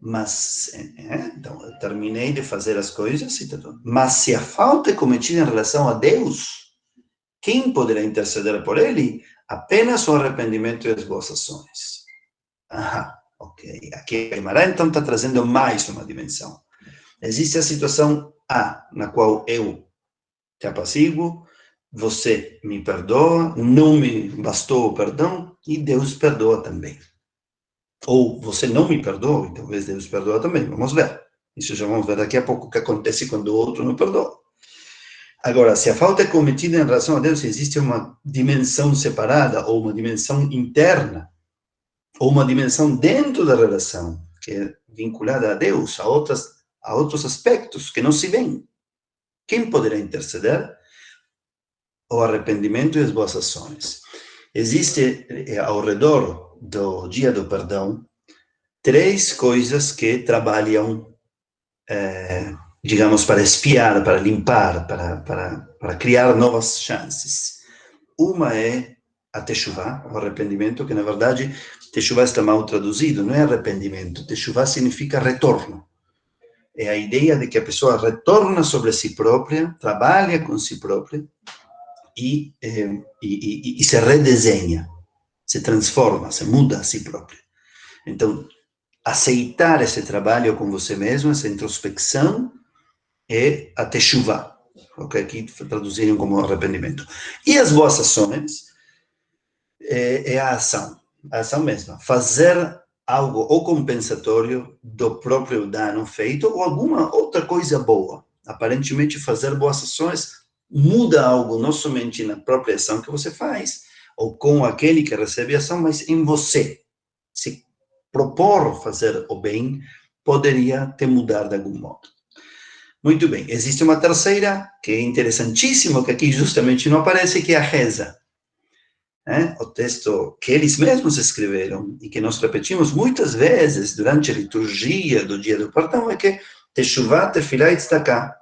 Mas, então, eu terminei de fazer as coisas, mas se a falta é cometida em relação a Deus, quem poderá interceder por ele? Apenas o arrependimento e as boas ações. Ok. Aqui a Guimarães, então, está trazendo mais uma dimensão. Existe a situação A, na qual eu te apaciguo, você me perdoa, não me bastou o perdão, e Deus perdoa também. Ou você não me perdoa, e talvez Deus perdoa também, vamos ver. Isso já vamos ver daqui a pouco o que acontece quando o outro não perdoa. Agora, se a falta é cometida em relação a Deus, existe uma dimensão separada, ou uma dimensão interna, ou uma dimensão dentro da relação, que é vinculada a Deus, a outros aspectos que não se veem. Quem poderá interceder? O arrependimento e as boas ações. Existe, ao redor do dia do perdão, 3 coisas que trabalham, digamos, para espiar, para limpar, para criar novas chances. Uma é a Teshuvá, o arrependimento, que na verdade Teshuvá está mal traduzido, não é arrependimento. Teshuvá significa retorno. É a ideia de que a pessoa retorna sobre si própria, trabalha com si própria e se redesenha, se transforma, se muda a si própria. Então, aceitar esse trabalho com você mesmo, essa introspecção, é a Teshuvá, okay? Aqui traduziram como arrependimento. E as boas ações é a ação mesma, fazer algo ou compensatório do próprio dano feito ou alguma outra coisa boa. Aparentemente, fazer boas ações muda algo, não somente na própria ação que você faz, ou com aquele que recebe a ação, mas em você. Se propor fazer o bem, poderia te mudar de algum modo. Muito bem, existe uma terceira, que é interessantíssima, que aqui justamente não aparece, que é a reza. O texto que eles mesmos escreveram, e que nós repetimos muitas vezes durante a liturgia do dia do perdão, é que Teshuvá, Tefilá e Tzedakah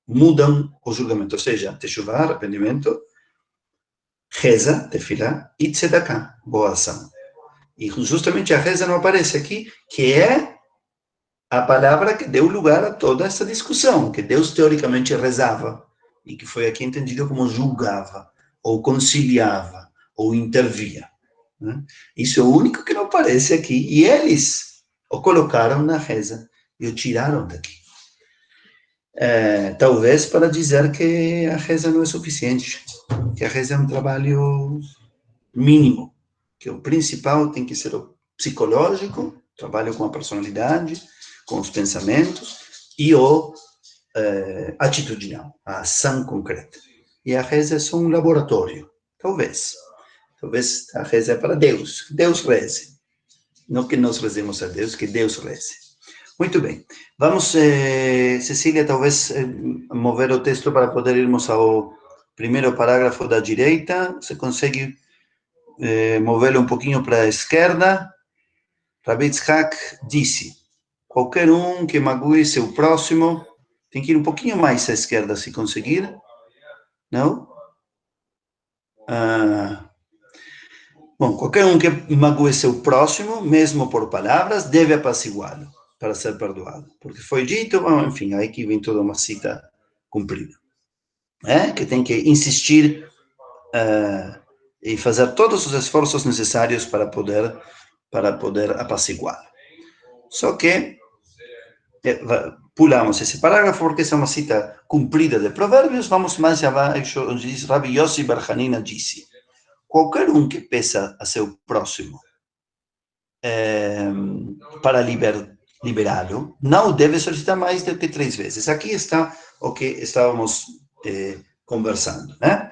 mudam o julgamento, ou seja, Teshuvá, arrependimento, reza, Tefilá e Tzedakah, boa ação. E justamente a reza não aparece aqui, que é a palavra que deu lugar a toda essa discussão, que Deus teoricamente rezava, e que foi aqui entendido como julgava, ou conciliava, ou intervia. Né? Isso é o único que não aparece aqui, e eles o colocaram na reza, e o tiraram daqui. Talvez para dizer que a reza não é suficiente, que a reza é um trabalho mínimo, que o principal tem que ser o psicológico, trabalho com a personalidade, com os pensamentos, e o atitudinal, a ação concreta. E a reza é só um laboratório, talvez. Talvez a reza é para Deus, que Deus reze. Não que nós rezemos a Deus, que Deus reze. Muito bem. Vamos, Cecília, talvez mover o texto para poder irmos ao primeiro parágrafo da direita. Você consegue movê-lo um pouquinho para a esquerda? Rabi Yitzhak disse: qualquer um que magoe seu próximo, tem que ir um pouquinho mais à esquerda, se conseguir. Não? Bom, qualquer um que magoe seu próximo, mesmo por palavras, deve apaciguá-lo para ser perdoado. Porque foi dito, enfim, aí que vem toda uma cita cumprida. Que tem que insistir e fazer todos os esforços necessários para poder apaciguá-lo. Só que pulamos esse parágrafo porque essa é uma cita cumprida de Provérbios. Vamos mais abaixo, onde diz: Rabi Yossi bar Hanina disse: qualquer um que peça a seu próximo para liberá-lo, não deve solicitar mais do que 3 vezes. Aqui está o que estávamos conversando, né?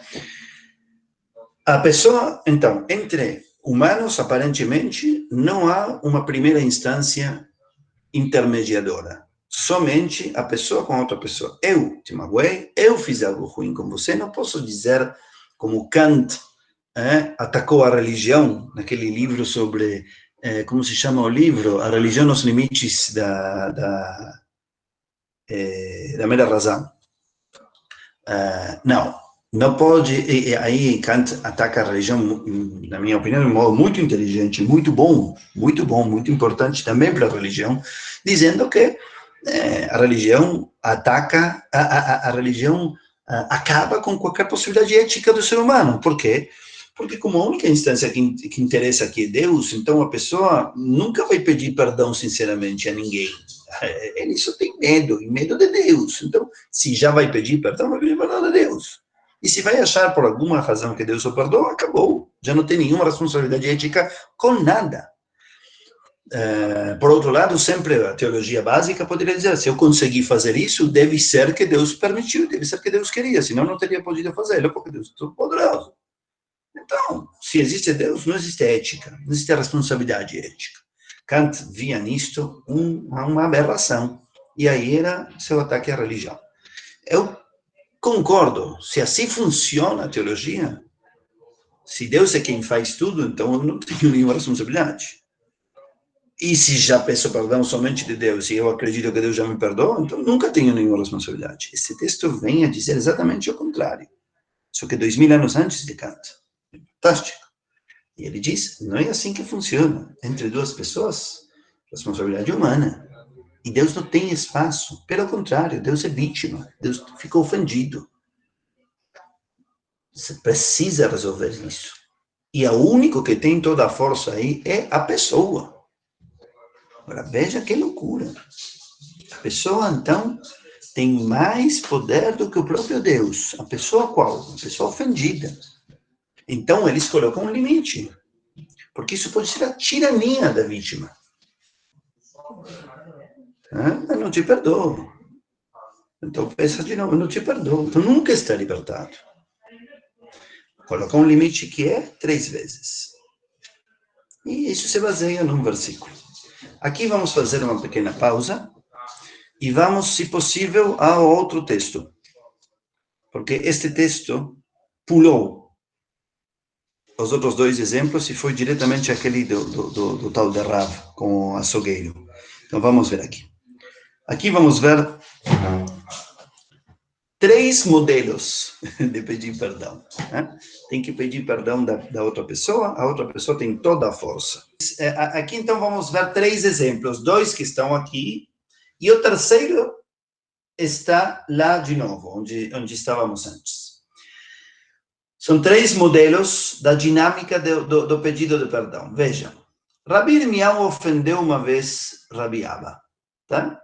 A pessoa, então, entre humanos, aparentemente, não há uma primeira instância intermediadora. Somente a pessoa com outra pessoa. Eu te magoei, eu fiz algo ruim com você, não posso dizer como Kant atacou a religião, naquele livro sobre, como se chama o livro? A religião nos limites da mera razão. Não pode, e aí Kant ataca a religião, na minha opinião, de um modo muito inteligente, muito bom, muito importante também para a religião, dizendo que a religião ataca, a religião acaba com qualquer possibilidade ética do ser humano. Por quê? Porque como a única instância que interessa aqui é Deus, então a pessoa nunca vai pedir perdão sinceramente a ninguém. Ele só tem medo, e medo de Deus. Então, se já vai pedir perdão, vai pedir perdão a Deus. E se vai achar por alguma razão que Deus o perdoa, acabou. Já não tem nenhuma responsabilidade ética com nada. Por outro lado, sempre a teologia básica poderia dizer, se eu consegui fazer isso, deve ser que Deus permitiu, deve ser que Deus queria, senão não teria podido fazê-lo, porque Deus é todo poderoso. Então, se existe Deus, não existe ética, não existe responsabilidade ética. Kant via nisto uma aberração, e aí era seu ataque à religião. Eu concordo, se assim funciona a teologia, se Deus é quem faz tudo, então eu não tenho nenhuma responsabilidade. E se já peço perdão somente de Deus, e eu acredito que Deus já me perdoa, então nunca tenho nenhuma responsabilidade. Esse texto vem a dizer exatamente o contrário. Só que 2000 anos antes de Kant. Fantástico. E ele diz, não é assim que funciona. Entre duas pessoas, responsabilidade humana. E Deus não tem espaço. Pelo contrário, Deus é vítima. Deus fica ofendido. Você precisa resolver isso. E o único que tem toda a força aí é a pessoa. Agora, veja que loucura. A pessoa, então, tem mais poder do que o próprio Deus. A pessoa qual? A pessoa ofendida. Então, eles colocam um limite. Porque isso pode ser a tirania da vítima. Eu não te perdoo. Então, pensa de novo, eu não te perdoo. Tu nunca está libertado. Coloca um limite que é 3 vezes. E isso se baseia num versículo. Aqui vamos fazer uma pequena pausa e vamos, se possível, ao outro texto. Porque este texto pulou os outros 2 exemplos e foi diretamente aquele do tal de Rav, com o açougueiro. Então, vamos ver aqui. Aqui vamos ver 3 modelos de pedir perdão. Né? Tem que pedir perdão da outra pessoa, a outra pessoa tem toda a força. Aqui, então, vamos ver 3 exemplos. 2 que estão aqui, e o terceiro está lá de novo, onde estávamos antes. São 3 modelos da dinâmica do pedido de perdão. Vejam, Rabi Irmião ofendeu uma vez Rabi Abba. Tá?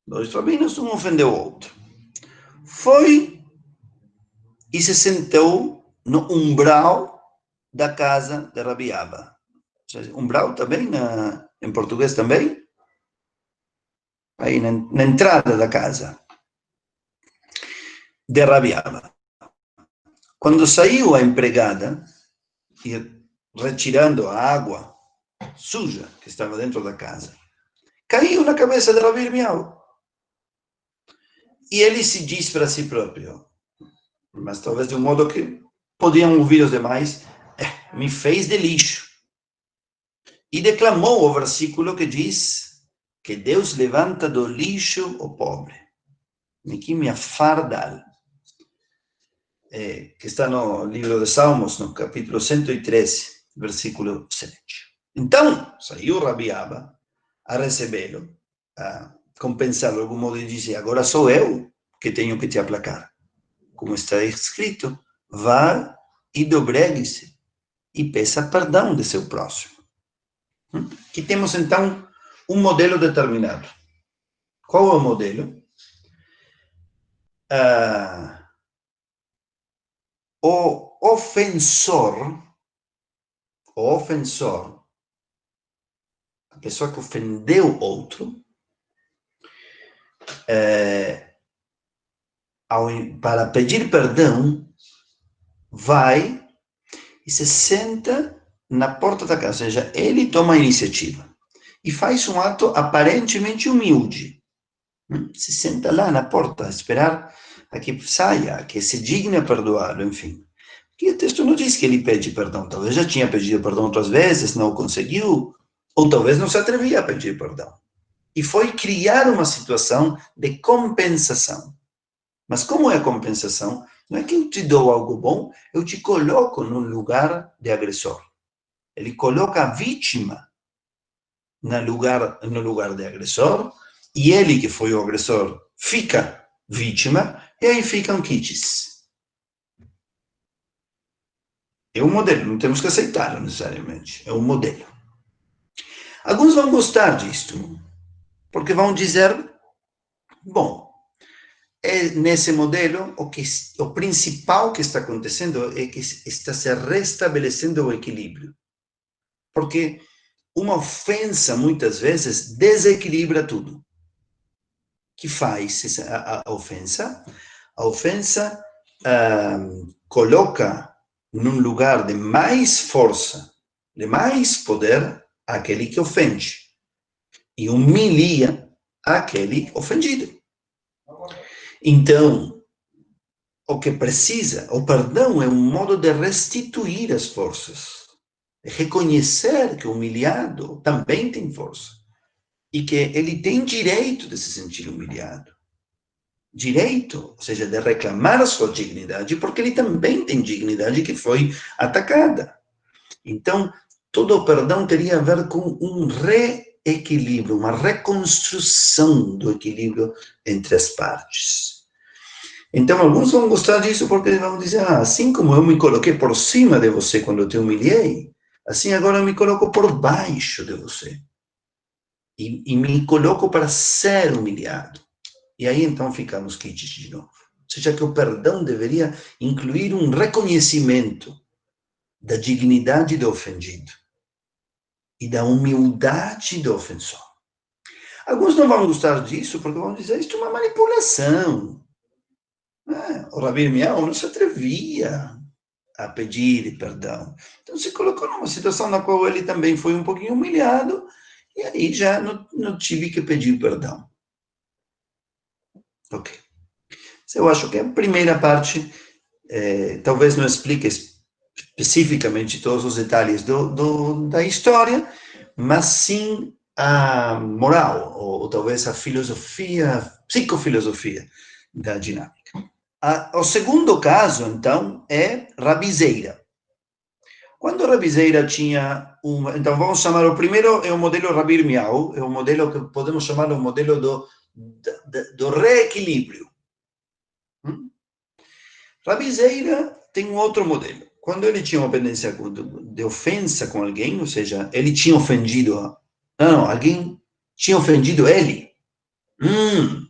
2 rabinos, um ofendeu o outro. Foi e se sentou no umbral da casa de Rabi Abba. Umbral também, em português também? Aí na entrada da casa de Rabi Abba. Quando saiu a empregada, retirando a água suja que estava dentro da casa, caiu na cabeça de Rabi Irmião. E ele se diz para si próprio, mas talvez de um modo que podiam ouvir os demais, me fez de lixo. E declamou o versículo que diz que Deus levanta do lixo o pobre. Aqui me afardal. Que está no livro de Salmos, no capítulo 113, versículo 7. Então, saiu Rabi Abba a recebê-lo, a compensá-lo de algum modo e disse, agora sou eu que tenho que te aplacar. Como está escrito, vá e dobregue-se e peça perdão de seu próximo. Aqui temos, então, um modelo determinado. Qual é o modelo? O ofensor, a pessoa que ofendeu outro, para pedir perdão, vai e se senta na porta da casa, ou seja, ele toma a iniciativa e faz um ato aparentemente humilde. Se senta lá na porta a esperar a que saia, a que se digne a perdoá-lo, enfim. E o texto não diz que ele pede perdão, talvez já tinha pedido perdão outras vezes, não conseguiu, ou talvez não se atrevia a pedir perdão. E foi criar uma situação de compensação. Mas como é a compensação? Não é que eu te dou algo bom, eu te coloco no lugar de agressor. Ele coloca a vítima no lugar de agressor, e ele, que foi o agressor, fica vítima, e aí ficam quites. É um modelo, não temos que aceitá-lo necessariamente, é um modelo. Alguns vão gostar disto, porque vão dizer, bom, nesse modelo, o principal que está acontecendo é que está se restabelecendo o equilíbrio. Porque uma ofensa, muitas vezes, desequilibra tudo. Que faz a ofensa? A ofensa coloca num lugar de mais força, de mais poder, aquele que ofende. E humilia aquele ofendido. Então, o que precisa, o perdão é um modo de restituir as forças, de reconhecer que o humilhado também tem força e que ele tem direito de se sentir humilhado. Direito, ou seja, de reclamar a sua dignidade, porque ele também tem dignidade que foi atacada. Então, todo o perdão teria a ver com um reequilíbrio, uma reconstrução do equilíbrio entre as partes. Então, alguns vão gostar disso porque vão dizer, assim como eu me coloquei por cima de você quando eu te humilhei, assim agora eu me coloco por baixo de você. E me coloco para ser humilhado. E aí, então, ficamos quites de novo. Ou seja, que o perdão deveria incluir um reconhecimento da dignidade do ofendido e da humildade do ofensor. Alguns não vão gostar disso porque vão dizer, isso é uma manipulação. O Rabi Irmiyahu não se atrevia a pedir perdão. Então, se colocou numa situação na qual ele também foi um pouquinho humilhado, e aí já não tive que pedir perdão. Ok. Eu acho que a primeira parte, talvez não explique especificamente todos os detalhes da história, mas sim a moral, ou talvez a filosofia, psicofilosofia da dinâmica. O segundo caso, então, é Rabizeira. Quando Rabizeira tinha então vamos chamar o primeiro, é o modelo Rabi Irmiyahu, é o modelo que podemos chamar o modelo do reequilíbrio. Rabizeira tem um outro modelo. Quando ele tinha uma pendência de ofensa com alguém, ou seja, ele tinha ofendido, alguém tinha ofendido ele.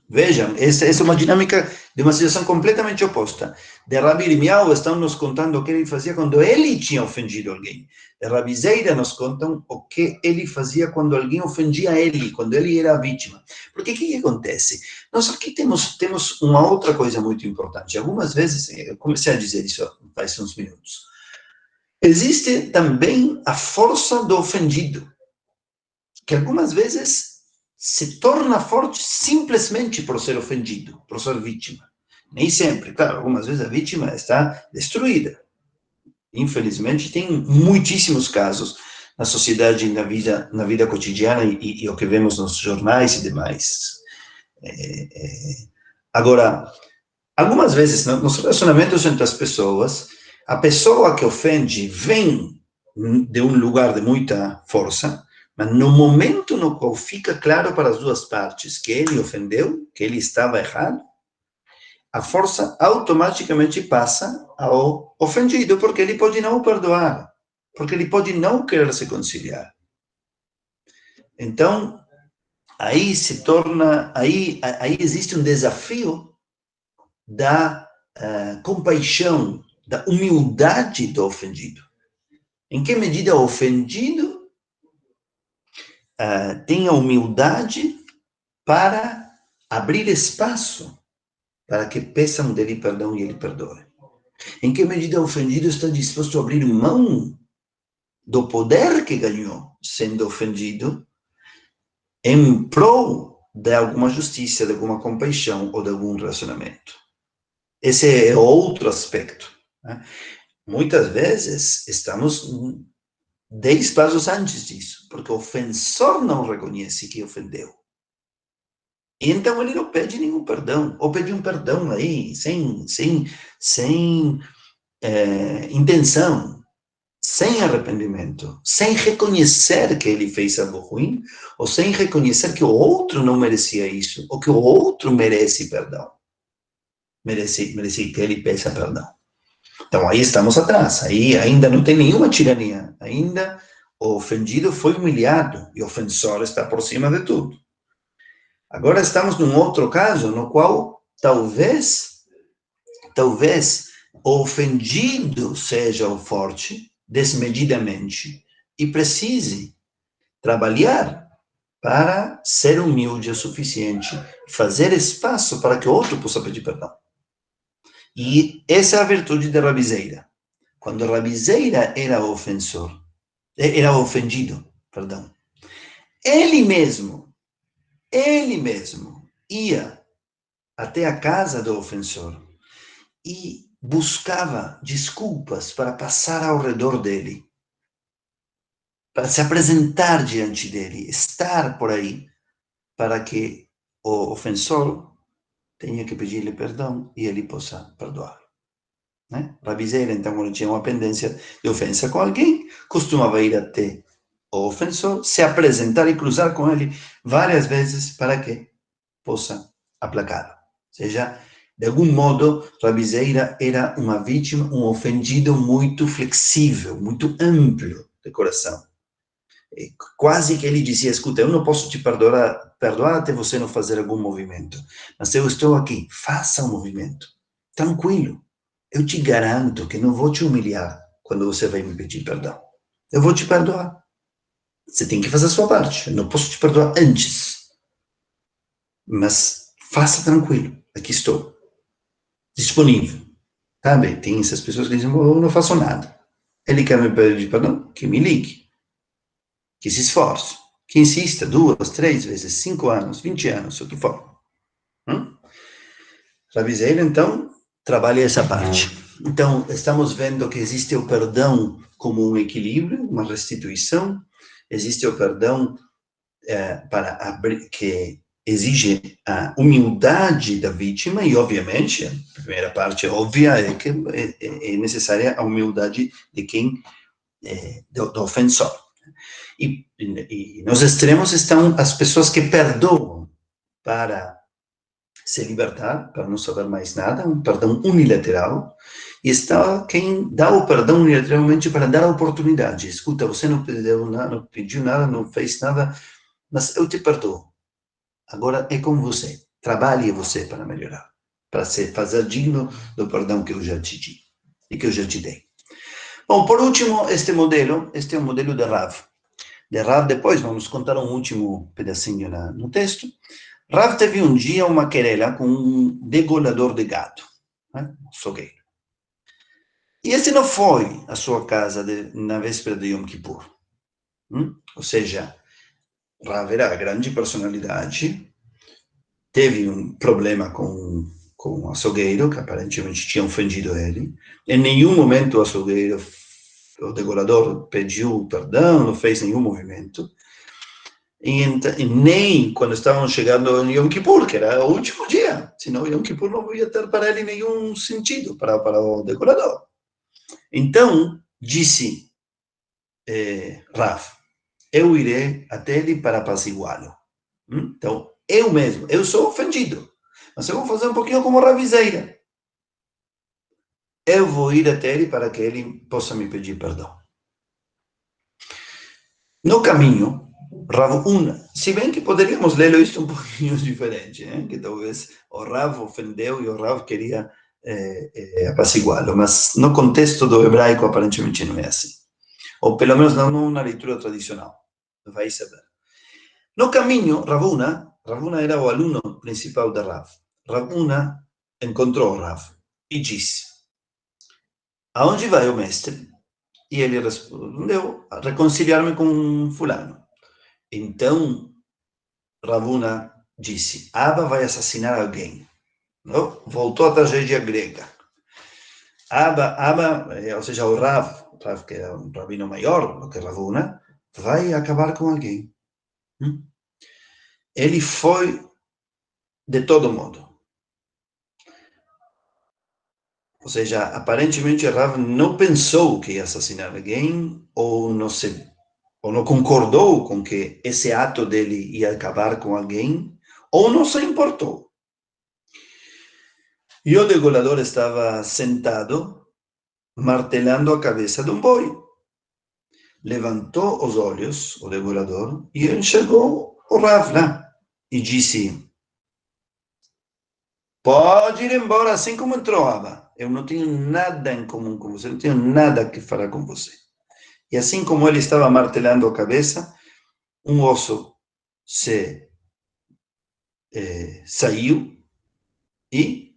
Vejam, essa é uma dinâmica de uma situação completamente oposta. De Rabi Irmiyahu estão nos contando o que ele fazia quando ele tinha ofendido alguém. De Rabizeira nos contam o que ele fazia quando alguém ofendia ele, quando ele era a vítima. Porque o que acontece? Nós aqui temos uma outra coisa muito importante. Algumas vezes, eu comecei a dizer isso faz uns minutos, existe também a força do ofendido, que algumas vezes se torna forte simplesmente por ser ofendido, por ser vítima. Nem sempre, claro, algumas vezes a vítima está destruída. Infelizmente, tem muitíssimos casos na sociedade, na vida cotidiana e o que vemos nos jornais e demais. Agora, algumas vezes, nos relacionamentos entre as pessoas, a pessoa que ofende vem de um lugar de muita força, mas no momento no qual fica claro para as duas partes que ele ofendeu, que ele estava errado, a força automaticamente passa ao ofendido, porque ele pode não perdoar, porque ele pode não querer se conciliar. Então, aí se torna, aí existe um desafio da compaixão, da humildade do ofendido. Em que medida o ofendido tem a humildade para abrir espaço para que peçam dele perdão e ele perdoe? Em que medida o ofendido está disposto a abrir mão do poder que ganhou sendo ofendido em prol de alguma justiça, de alguma compaixão ou de algum relacionamento? Esse é outro aspecto, né? Muitas vezes estamos 10 passos antes disso, porque o ofensor não reconhece que ofendeu. E então ele não pede nenhum perdão, ou pede um perdão aí, sem intenção, sem arrependimento, sem reconhecer que ele fez algo ruim, ou sem reconhecer que o outro não merecia isso, ou que o outro merece perdão. Merece que ele peça perdão. Então, aí estamos atrás, aí ainda não tem nenhuma tirania, ainda o ofendido foi humilhado e o ofensor está por cima de tudo. Agora estamos num outro caso, no qual talvez o ofendido seja o forte, desmedidamente, e precise trabalhar para ser humilde o suficiente, fazer espaço para que o outro possa pedir perdão. E essa é a virtude de Rabizeira. Quando Rabizeira era ofensor, era ofendido, perdão, ele mesmo ia até a casa do ofensor e buscava desculpas para passar ao redor dele, para se apresentar diante dele, estar por aí, para que o ofensor tenha que pedir-lhe perdão e ele possa perdoar. Né? Rabizeira, então, quando tinha uma pendência de ofensa com alguém, costumava ir até o ofensor, se apresentar e cruzar com ele várias vezes para que possa aplacá-lo. Ou seja, de algum modo, Rabizeira era uma vítima, um ofendido muito flexível, muito amplo de coração. E quase que ele dizia, escuta, eu não posso te perdoar até você não fazer algum movimento, mas eu estou aqui, faça um movimento, tranquilo. Eu te garanto que não vou te humilhar quando você vai me pedir perdão. Eu vou te perdoar. Você tem que fazer a sua parte. Eu não posso te perdoar antes. Mas faça tranquilo. Aqui estou. Disponível. Sabe? Tem essas pessoas que dizem, eu não faço nada. Ele quer me pedir perdão? Que me ligue. Que se esforce. Que insista 2, 3 vezes, 5 anos, 20 anos, o que for. Rabizeira, então, trabalha essa parte. Então, estamos vendo que existe o perdão como um equilíbrio, uma restituição, existe o perdão que exige a humildade da vítima, e, obviamente, a primeira parte óbvia é que é necessária a humildade de quem, do ofensor. E nos extremos estão as pessoas que perdoam para se libertar, para não saber mais nada, um perdão unilateral, e está quem dá o perdão unilateralmente para dar a oportunidade. Escuta, você não pediu nada, não fez nada, mas eu te perdoo. Agora é com você. Trabalhe você para melhorar, para se fazer digno do perdão que eu já te di e que eu já te dei. Bom, por último, este é o modelo de Rav. De Rav, depois vamos contar um último pedacinho no texto. Rav teve um dia uma querela com um degolador de gado, né? Um açougueiro. E este não foi à sua casa na véspera de Yom Kippur. Ou seja, Rav era a grande personalidade, teve um problema com o açougueiro, que aparentemente tinha ofendido ele. Em nenhum momento o açougueiro, o degolador, pediu perdão, não fez nenhum movimento. E nem quando estavam chegando em Yom Kippur, que era o último dia, senão Yom Kippur não ia ter para ele nenhum sentido, para o decorador. Então, disse Rav, eu irei até ele para apaziguá-lo. Então, eu mesmo, eu sou ofendido, mas eu vou fazer um pouquinho como Rabizeira. Eu vou ir até ele para que ele possa me pedir perdão. No caminho, Rav Una, se bem que poderíamos ler isso um pouquinho diferente, né? Que talvez o Rav ofendeu e o Rav queria apaciguá-lo, mas no contexto do hebraico aparentemente não é assim. Ou pelo menos não na leitura tradicional, vai saber. No caminho, Rav Una era o aluno principal de Rav. Rav Una encontrou Rav e disse, aonde vai o mestre? E ele respondeu, a reconciliar-me com fulano. Então, Rav Una disse, Abba vai assassinar alguém. Não? Voltou à tragédia grega. Abba, ou seja, o Rav, que era um rabino maior do que Rav Una, vai acabar com alguém. Ele foi de todo modo. Ou seja, aparentemente Rav não pensou que ia assassinar alguém, ou não concordou com que esse ato dele ia acabar com alguém, ou não se importou. E o degolador estava sentado, martelando a cabeça de um boi. Levantou os olhos, o degolador, e enxergou o Rav lá, e disse, pode ir embora assim como entrou, Abba. Eu não tenho nada em comum com você, não tenho nada que falar com você. E assim como ele estava martelando a cabeça, um osso saiu e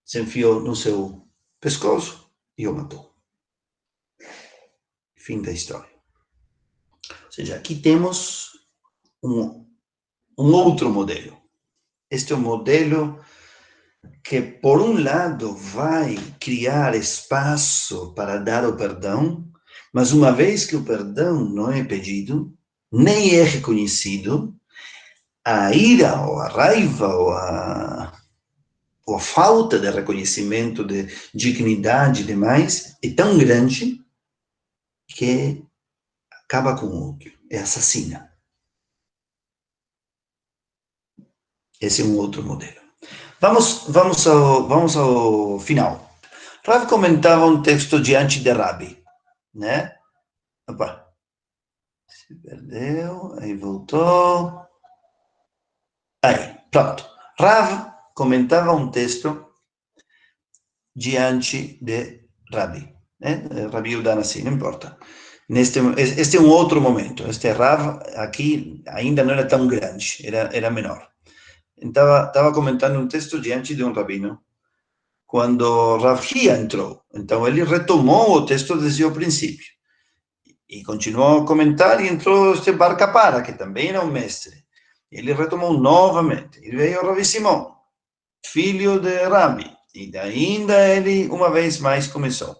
se enfiou no seu pescoço e o matou. Fim da história. Ou seja, aqui temos um outro modelo. Este é um modelo que, por um lado, vai criar espaço para dar o perdão, mas uma vez que o perdão não é pedido, nem é reconhecido, a ira, ou a raiva, ou a falta de reconhecimento de dignidade e demais é tão grande que acaba com o outro, é assassina. Esse é um outro modelo. Vamos ao final. Rav comentava um texto diante de Rabi, né? Opa, se perdeu, aí voltou. Aí, pronto. Rav comentava um texto diante de Rabi, né? Rabi Udanasi, não importa. Este é um outro momento. Este Rav aqui ainda não era tão grande, era menor. Estava comentando um texto diante de um rabino, quando Rav Hia entrou. Então ele retomou o texto desde o princípio. E continuou a comentar e entrou este Bar Kapara, que também era um mestre. Ele retomou novamente. E veio Rabi Simon, filho de Rabi. E ainda ele, uma vez mais, começou.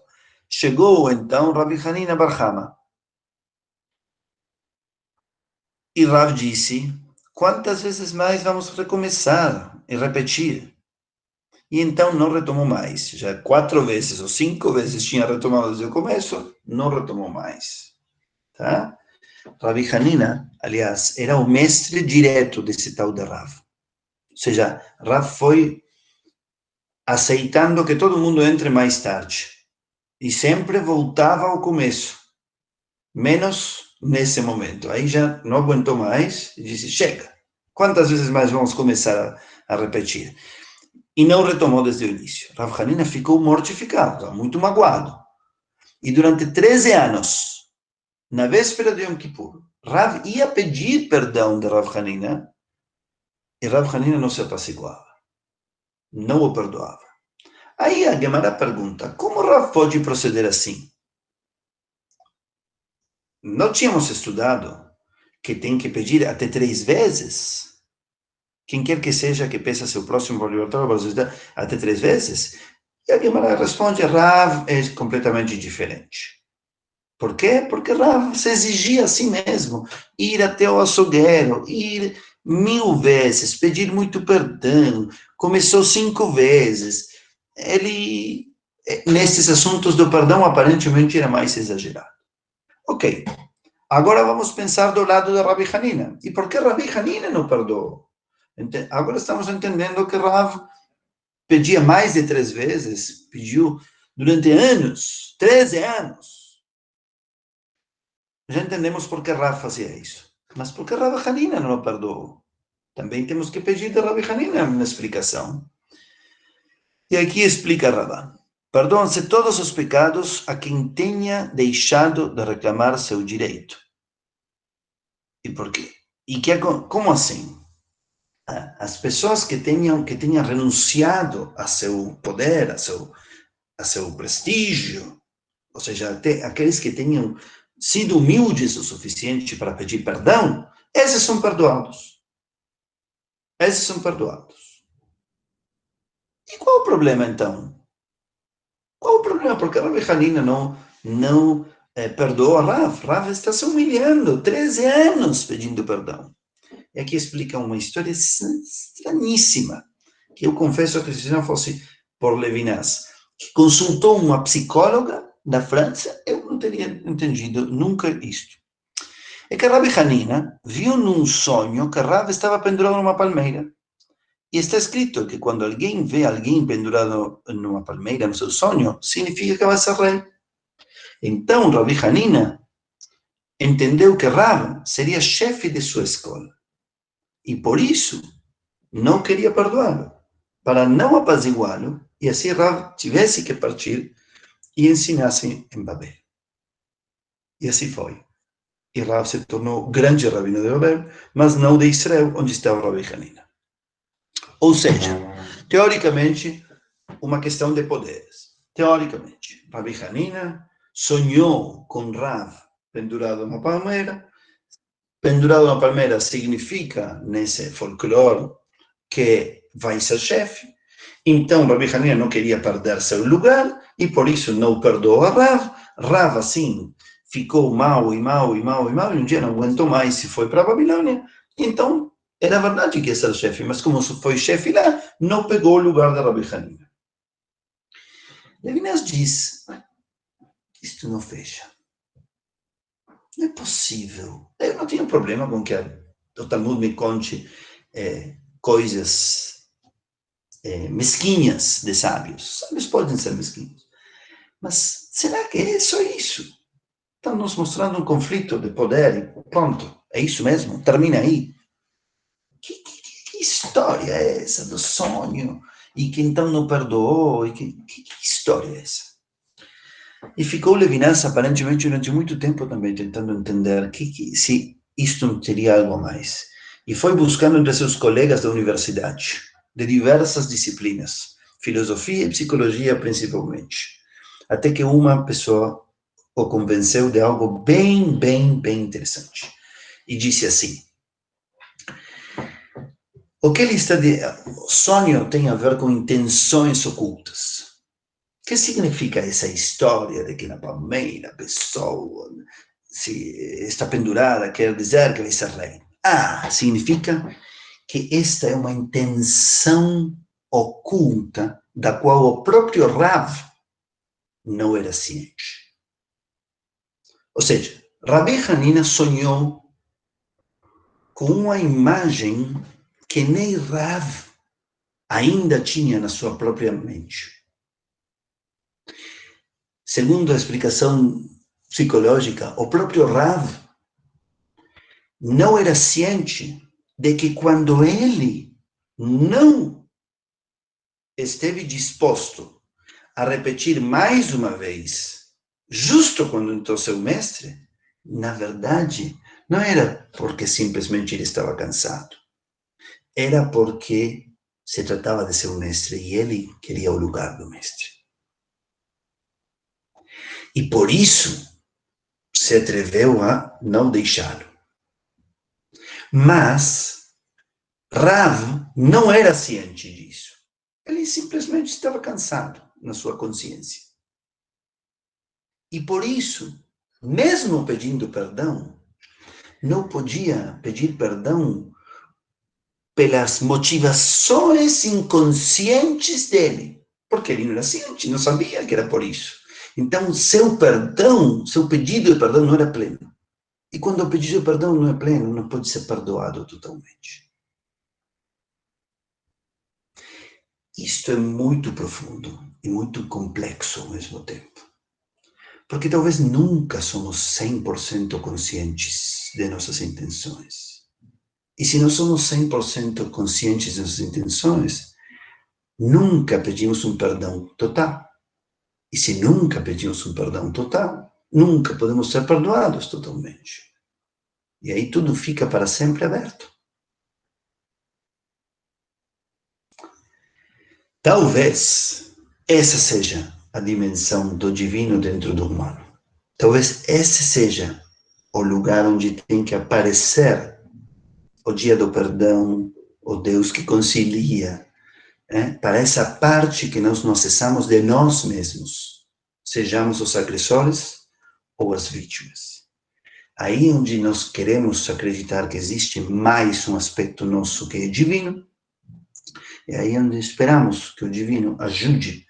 Chegou, então, Rabi Hanina Bar Hama. E Rav disse, quantas vezes mais vamos recomeçar e repetir? E então não retomou mais. Já 4 vezes ou 5 vezes tinha retomado desde o começo, não retomou mais. Tá? Rabi Hanina, aliás, era o mestre direto desse tal de Rav. Ou seja, Rav foi aceitando que todo mundo entre mais tarde. E sempre voltava ao começo. Menos nesse momento. Aí já não aguentou mais e disse, chega. Quantas vezes mais vamos começar a repetir? E não retomou desde o início. Rav Hanina ficou mortificado, muito magoado. E durante 13 anos, na véspera de Yom Kippur, Rav ia pedir perdão de Rav Hanina, e Rav Hanina não se apaciguava, não o perdoava. Aí a Gemara pergunta, como Rav pode proceder assim? Não tínhamos estudado que tem que pedir até 3 vezes? Quem quer que seja que peça seu próximo por libertar até 3 vezes? E a Gemara responde, Rav é completamente diferente. Por quê? Porque Rav se exigia a si mesmo, ir até o açougueiro, ir 1000 vezes, pedir muito perdão, começou 5 vezes. Ele, nesses assuntos do perdão, aparentemente era mais exagerado. Ok, agora vamos pensar do lado da Rabi Hanina. E por que Rabi Hanina não perdoou? Agora estamos entendendo que Rav pedia mais de 3 vezes, pediu durante anos, 13 anos. Já entendemos por que Rav fazia isso. Mas por que Rabi Hanina não o perdoou? Também temos que pedir de Rabi Hanina uma explicação. E aqui explica Rabban. Perdoam-se todos os pecados a quem tenha deixado de reclamar seu direito. E por quê? Como assim? As pessoas que tenham renunciado a seu poder, a seu prestígio, ou seja, até aqueles que tenham sido humildes o suficiente para pedir perdão, esses são perdoados. Esses são perdoados. E qual o problema, então? Qual o problema? Porque a Rabi Hanina não perdoa Rav. Rav está se humilhando, 13 anos pedindo perdão. E aqui explica uma história estranhíssima, que eu confesso que se não fosse por Levinas, que consultou uma psicóloga da França, eu não teria entendido nunca isto. É que a Rabi Hanina viu num sonho que Rav estava pendurado numa palmeira. E está escrito que quando alguém vê alguém pendurado numa palmeira no seu sonho, significa que vai ser rei. Então, Rabi Hanina entendeu que Rav seria chefe de sua escola. E por isso, não queria perdoá-lo, para não apaziguá-lo, e assim Rav tivesse que partir e ensinasse em Babel. E assim foi. e Rav se tornou grande rabino de Babel, mas não de Israel, onde estava Rabi Hanina. Ou seja, teoricamente, uma questão de poderes. Teoricamente, Rabi Hanina sonhou com Rav pendurado na palmeira. Pendurado na palmeira significa, nesse folclore, que vai ser chefe. Então, Rabi Hanina não queria perder seu lugar e por isso não perdoou a Rav. Rav, assim, ficou mal e um dia não aguentou mais e foi para a Babilônia. Então, era verdade que ia ser chefe, mas como foi chefe lá, não pegou o lugar de Rabi Hanina. Levinas diz, isto não fecha. Não é possível. Eu não tenho problema com que o Talmud me conte coisas mesquinhas de sábios. Sábios podem ser mesquinhos. Mas será que é só isso? Estão nos mostrando um conflito de poder e pronto. É isso mesmo? Termina aí. Que história é essa do sonho? E que então não perdoou? E que história é essa? E ficou Levinas, aparentemente, durante muito tempo também tentando entender se isto não teria algo a mais. E foi buscando entre seus colegas da universidade, de diversas disciplinas, filosofia e psicologia principalmente, até que uma pessoa o convenceu de algo bem interessante. E disse assim, o que ele está dizendo, o sonho tem a ver com intenções ocultas. O que significa essa história de que na palmeira a pessoa está pendurada, quer dizer que vai ser rei? Significa que esta é uma intenção oculta da qual o próprio Rav não era ciente. Ou seja, Rabi Hanina sonhou com uma imagem que nem Rav ainda tinha na sua própria mente. Segundo a explicação psicológica, o próprio Rav não era ciente de que quando ele não esteve disposto a repetir mais uma vez, justo quando entrou seu mestre, na verdade, não era porque simplesmente ele estava cansado. Era porque se tratava de seu mestre e ele queria o lugar do mestre. E por isso se atreveu a não deixá-lo. Mas Rav não era ciente disso. Ele simplesmente estava cansado na sua consciência. E por isso, mesmo pedindo perdão, não podia pedir perdão pelas motivações inconscientes dele, porque ele não era ciente, não sabia que era por isso. Então, seu pedido de perdão não era pleno. E quando o pedido de perdão não é pleno, não pode ser perdoado totalmente. Isto é muito profundo e muito complexo ao mesmo tempo. Porque talvez nunca somos 100% conscientes de nossas intenções. E se não somos 100% conscientes de nossas intenções, nunca pedimos um perdão total. E se nunca pedimos um perdão total, nunca podemos ser perdoados totalmente. E aí tudo fica para sempre aberto. Talvez essa seja a dimensão do divino dentro do humano. Talvez esse seja o lugar onde tem que aparecer o dia do perdão, o Deus que concilia, para essa parte que nós não acessamos de nós mesmos, sejamos os agressores ou as vítimas. Aí onde nós queremos acreditar que existe mais um aspecto nosso que é divino, é aí onde esperamos que o divino ajude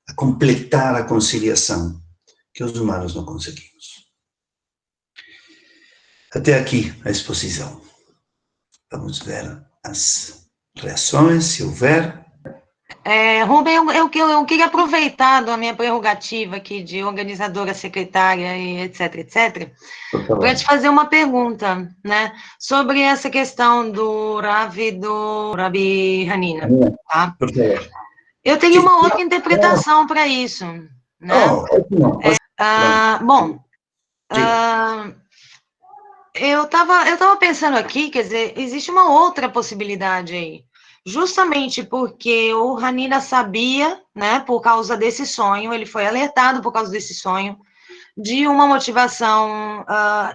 a completar a conciliação que os humanos não conseguimos. Até aqui a exposição. Vamos ver as reações, se houver. Rubem, eu queria aproveitar da minha prerrogativa aqui de organizadora, secretária e etc, para te fazer uma pergunta, né, sobre essa questão do Rav e do Rabi Hanina, tá? Eu teria uma outra interpretação para isso, né? Bom, Eu tava pensando aqui, quer dizer, existe uma outra possibilidade aí. Justamente porque o Hanina sabia, né, por causa desse sonho, ele foi alertado por causa desse sonho, de uma motivação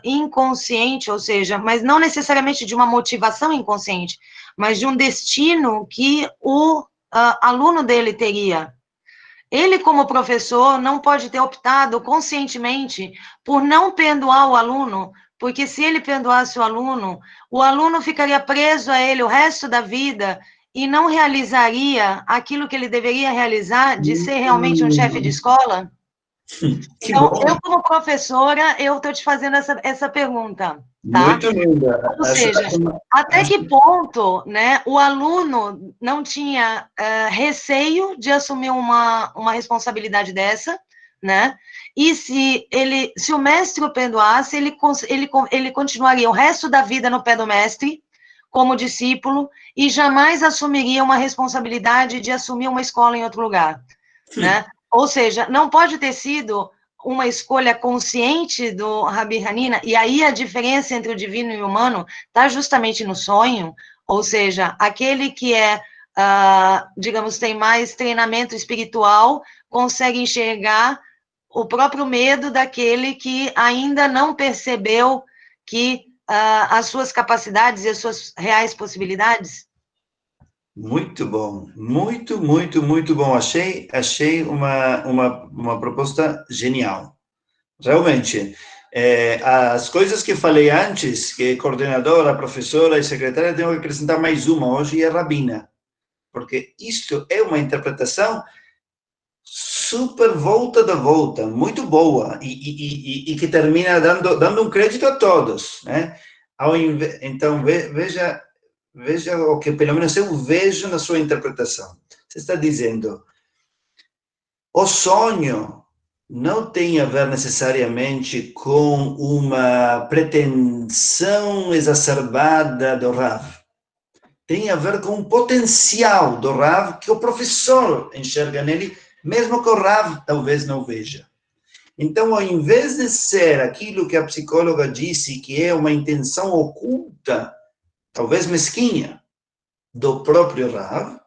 inconsciente, ou seja, mas não necessariamente de uma motivação inconsciente, mas de um destino que o aluno dele teria. Ele, como professor, não pode ter optado conscientemente por não perdoar o aluno, porque se ele perdoasse o aluno ficaria preso a ele o resto da vida e não realizaria aquilo que ele deveria realizar de ser realmente um chefe de escola. Que Então, eu, bom, como professora, eu estou te fazendo essa pergunta, tá? muito linda. Ou seja, até que ponto, né, o aluno não tinha receio de assumir uma responsabilidade dessa, né? E se o mestre o perdoasse, ele continuaria o resto da vida no pé do mestre, como discípulo, e jamais assumiria uma responsabilidade de assumir uma escola em outro lugar, né? Ou seja, não pode ter sido uma escolha consciente do Rabi Hanina, e aí a diferença entre o divino e o humano está justamente no sonho, ou seja, aquele que digamos, tem mais treinamento espiritual, consegue enxergar o próprio medo daquele que ainda não percebeu que as suas capacidades e as suas reais possibilidades. Muito bom, muito bom. Achei uma proposta genial. Realmente, as coisas que falei antes, que coordenadora, professora e secretária, tenho que acrescentar mais uma hoje, e é rabina, porque isto é uma interpretação super volta da volta, muito boa, e que termina dando um crédito a todos, né? Então, veja o que pelo menos eu vejo na sua interpretação. Você está dizendo, o sonho não tem a ver necessariamente com uma pretensão exacerbada do Rav. Tem a ver com o potencial do Rav que o professor enxerga nele, mesmo que o Rav talvez não veja. Então, ao invés de ser aquilo que a psicóloga disse, que é uma intenção oculta, talvez mesquinha, do próprio Rav,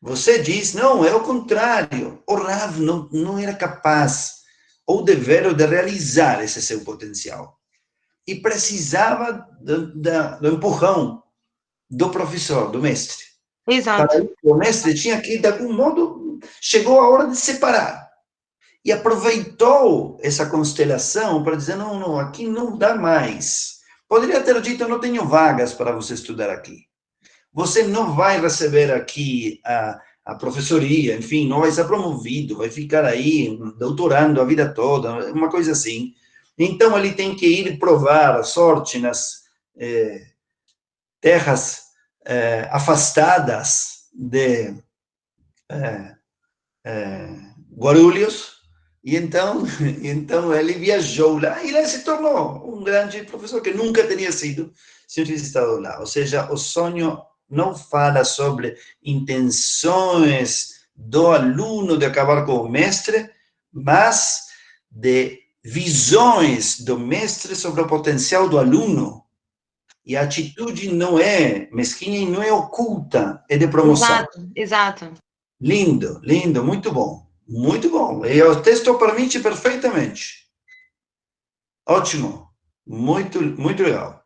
você diz, não, é o contrário. O Rav não era capaz, ou dever, de realizar esse seu potencial. E precisava do empurrão do professor, do mestre. Exato. Para isso, o mestre tinha que, de algum modo, chegou a hora de separar. E aproveitou essa constelação para dizer, não, aqui não dá mais. Poderia ter dito, não tenho vagas para você estudar aqui. Você não vai receber aqui a professoria, enfim, não vai ser promovido, vai ficar aí doutorando a vida toda, uma coisa assim. Então, ele tem que ir provar a sorte nas terras afastadas de Guarulhos, e então ele viajou lá e ele se tornou um grande professor que nunca teria sido se não tivesse estado lá. Ou seja, o sonho não fala sobre intenções do aluno de acabar com o mestre, mas de visões do mestre sobre o potencial do aluno. E a atitude não é mesquinha e não é oculta, é de promoção. Exato. Lindo, lindo, muito bom. Muito bom. E o texto permite perfeitamente. Ótimo. Muito legal.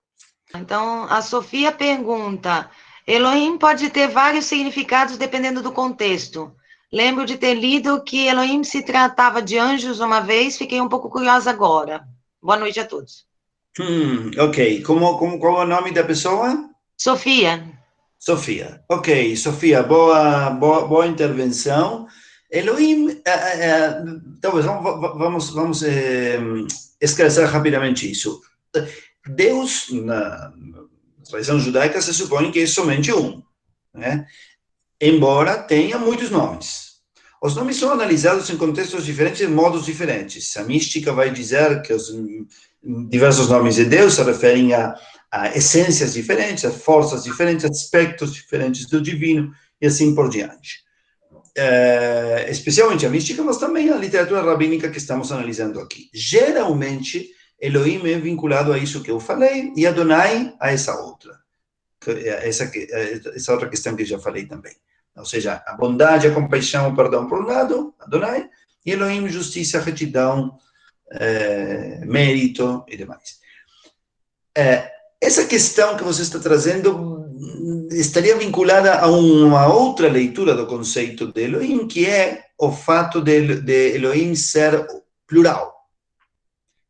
Então, a Sofia pergunta: Elohim pode ter vários significados dependendo do contexto. Lembro de ter lido que Elohim se tratava de anjos uma vez, fiquei um pouco curiosa agora. Boa noite a todos. Ok. Qual é o nome da pessoa? Sofia. Sofia. Ok, Sofia, boa intervenção. Elohim, talvez vamos esclarecer rapidamente isso. Deus, na tradição judaica, se supõe que é somente um, né? Embora tenha muitos nomes. Os nomes são analisados em contextos diferentes, em modos diferentes. A mística vai dizer que os diversos nomes de Deus se referem a essências diferentes, a forças diferentes, aspectos diferentes do divino, e assim por diante. Especialmente a mística, mas também a literatura rabínica que estamos analisando aqui. Geralmente, Elohim é vinculado a isso que eu falei, e Adonai a essa outra. Essa outra questão que já falei também. Ou seja, a bondade, a compaixão, o perdão por um lado, Adonai, e Elohim, justiça, retidão, mérito e demais. Essa questão que você está trazendo estaria vinculada a uma outra leitura do conceito de Elohim, que é o fato de Elohim ser plural.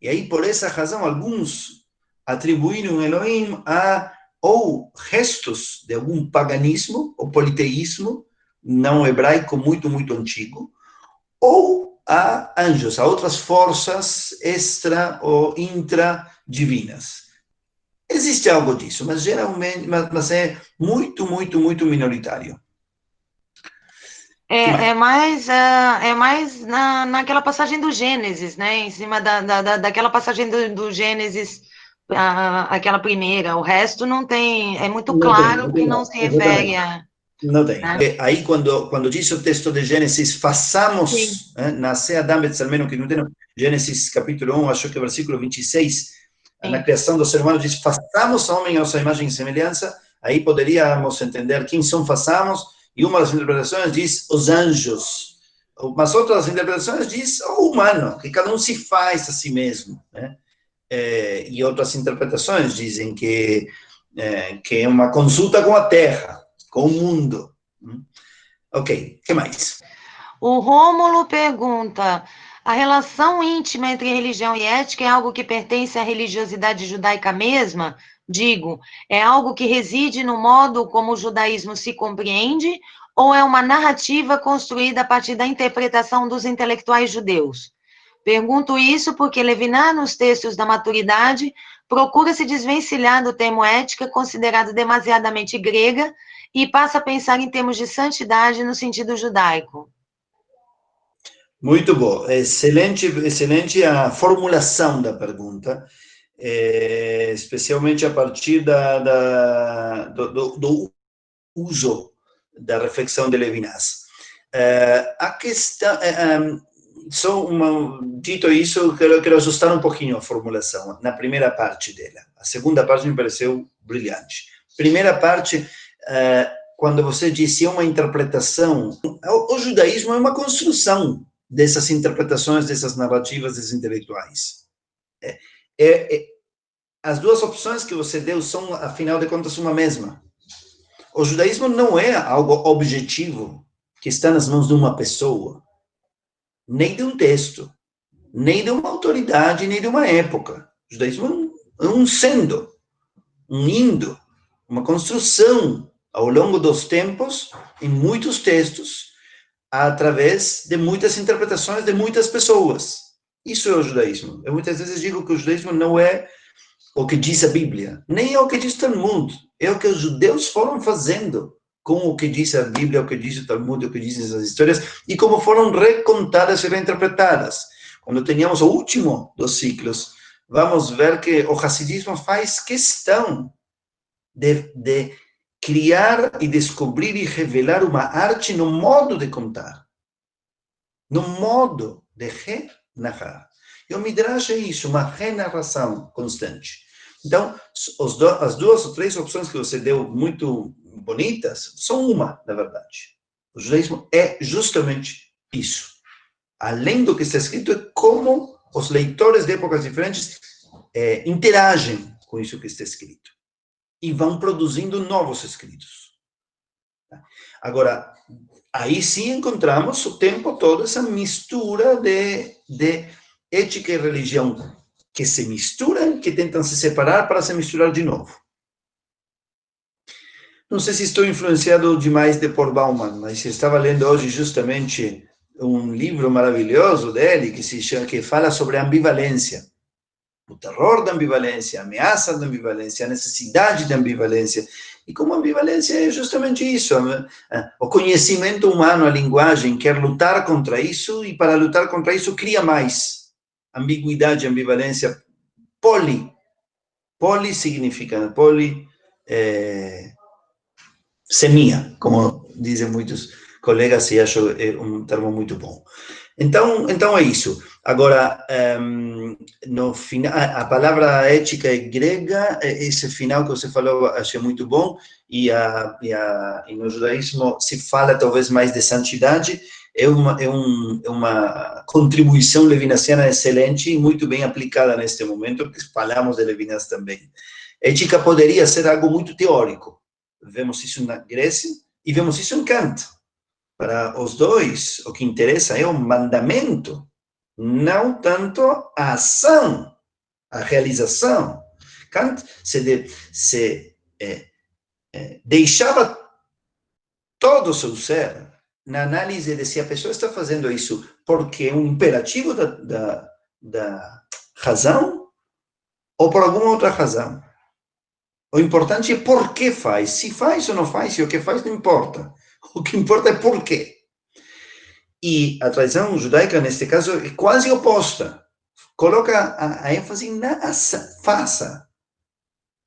E aí, por essa razão, alguns atribuíram Elohim a ou restos de algum paganismo ou politeísmo não hebraico muito, muito antigo, ou a anjos, a outras forças extra ou intradivinas. Existe algo disso, mas geralmente, mas é muito, muito, muito minoritário. É mais naquela passagem do Gênesis, né? Em cima daquela passagem do Gênesis, aquela primeira. O resto não tem, é muito claro que não se refere a... Não tem. Né? Aí, quando diz o texto de Gênesis, façamos, nascer Adão Betzalmeno, que não tem, Gênesis capítulo 1, acho que é versículo 26, na criação do ser humano, diz, façamos homem a nossa imagem e semelhança, aí poderíamos entender quem são façamos, e uma das interpretações diz os anjos, mas outras interpretações diz o humano, que cada um se faz a si mesmo, né? E outras interpretações dizem que é uma consulta com a terra, com o mundo. Ok, o que mais? O Rômulo pergunta, a relação íntima entre religião e ética é algo que pertence à religiosidade judaica mesma? Digo, é algo que reside no modo como o judaísmo se compreende ou é uma narrativa construída a partir da interpretação dos intelectuais judeus? Pergunto isso porque Levinas, nos textos da maturidade, procura se desvencilhar do termo ética, considerado demasiadamente grega, e passa a pensar em termos de santidade no sentido judaico. Muito bom, excelente a formulação da pergunta, especialmente a partir do uso da reflexão de Levinas. A questão, dito isso, quero ajustar um pouquinho a formulação, na primeira parte dela. A segunda parte me pareceu brilhante. Primeira parte, quando você disse uma interpretação, o judaísmo é uma construção dessas interpretações, dessas narrativas, desses intelectuais. As duas opções que você deu são, afinal de contas, uma mesma. O judaísmo não é algo objetivo que está nas mãos de uma pessoa, nem de um texto, nem de uma autoridade, nem de uma época. O judaísmo é um sendo, um indo, uma construção ao longo dos tempos, em muitos textos, através de muitas interpretações de muitas pessoas. Isso é o judaísmo. Eu muitas vezes digo que o judaísmo não é o que diz a Bíblia, nem é o que diz o Talmud, é o que os judeus foram fazendo com o que diz a Bíblia, o que diz o Talmud, o que dizem as histórias, e como foram recontadas e reinterpretadas. Quando tenhamos o último dos ciclos, vamos ver que o Hassidismo faz questão de criar e descobrir e revelar uma arte no modo de contar, no modo de renarrar. E o Midrash é isso, uma renarração constante. Então, as duas ou três opções que você deu, muito bonitas, são uma, na verdade. O judaísmo é justamente isso. Além do que está escrito, é como os leitores de épocas diferentes interagem com isso que está escrito. E vão produzindo novos escritos. Agora, aí sim encontramos o tempo todo essa mistura de ética e religião, que se misturam, que tentam se separar para se misturar de novo. Não sei se estou influenciado demais por Bauman, mas estava lendo hoje justamente um livro maravilhoso dele, que fala sobre a ambivalência. O terror da ambivalência, a ameaça da ambivalência, a necessidade da ambivalência. E como a ambivalência é justamente isso. O conhecimento humano, a linguagem, quer lutar contra isso, e para lutar contra isso cria mais. Ambiguidade, ambivalência, poli significa, semia, como dizem muitos colegas, e acho um termo muito bom. Então é isso. Agora, no final, a palavra ética é grega, esse final que você falou, achei muito bom, e no judaísmo se fala talvez mais de santidade, é uma contribuição levinasiana excelente e muito bem aplicada neste momento, porque falamos de Levinas também. Ética poderia ser algo muito teórico. Vemos isso na Grécia e vemos isso em Kant. Para os dois, o que interessa é o mandamento, não tanto a ação, a realização. Kant deixava todo o seu ser na análise de se a pessoa está fazendo isso porque é um imperativo da razão ou por alguma outra razão. O importante é por que faz. Se faz ou não faz, e o que faz não importa. O que importa é por quê. E a tradição judaica, neste caso, é quase oposta. Coloca a ênfase na ação. Faça.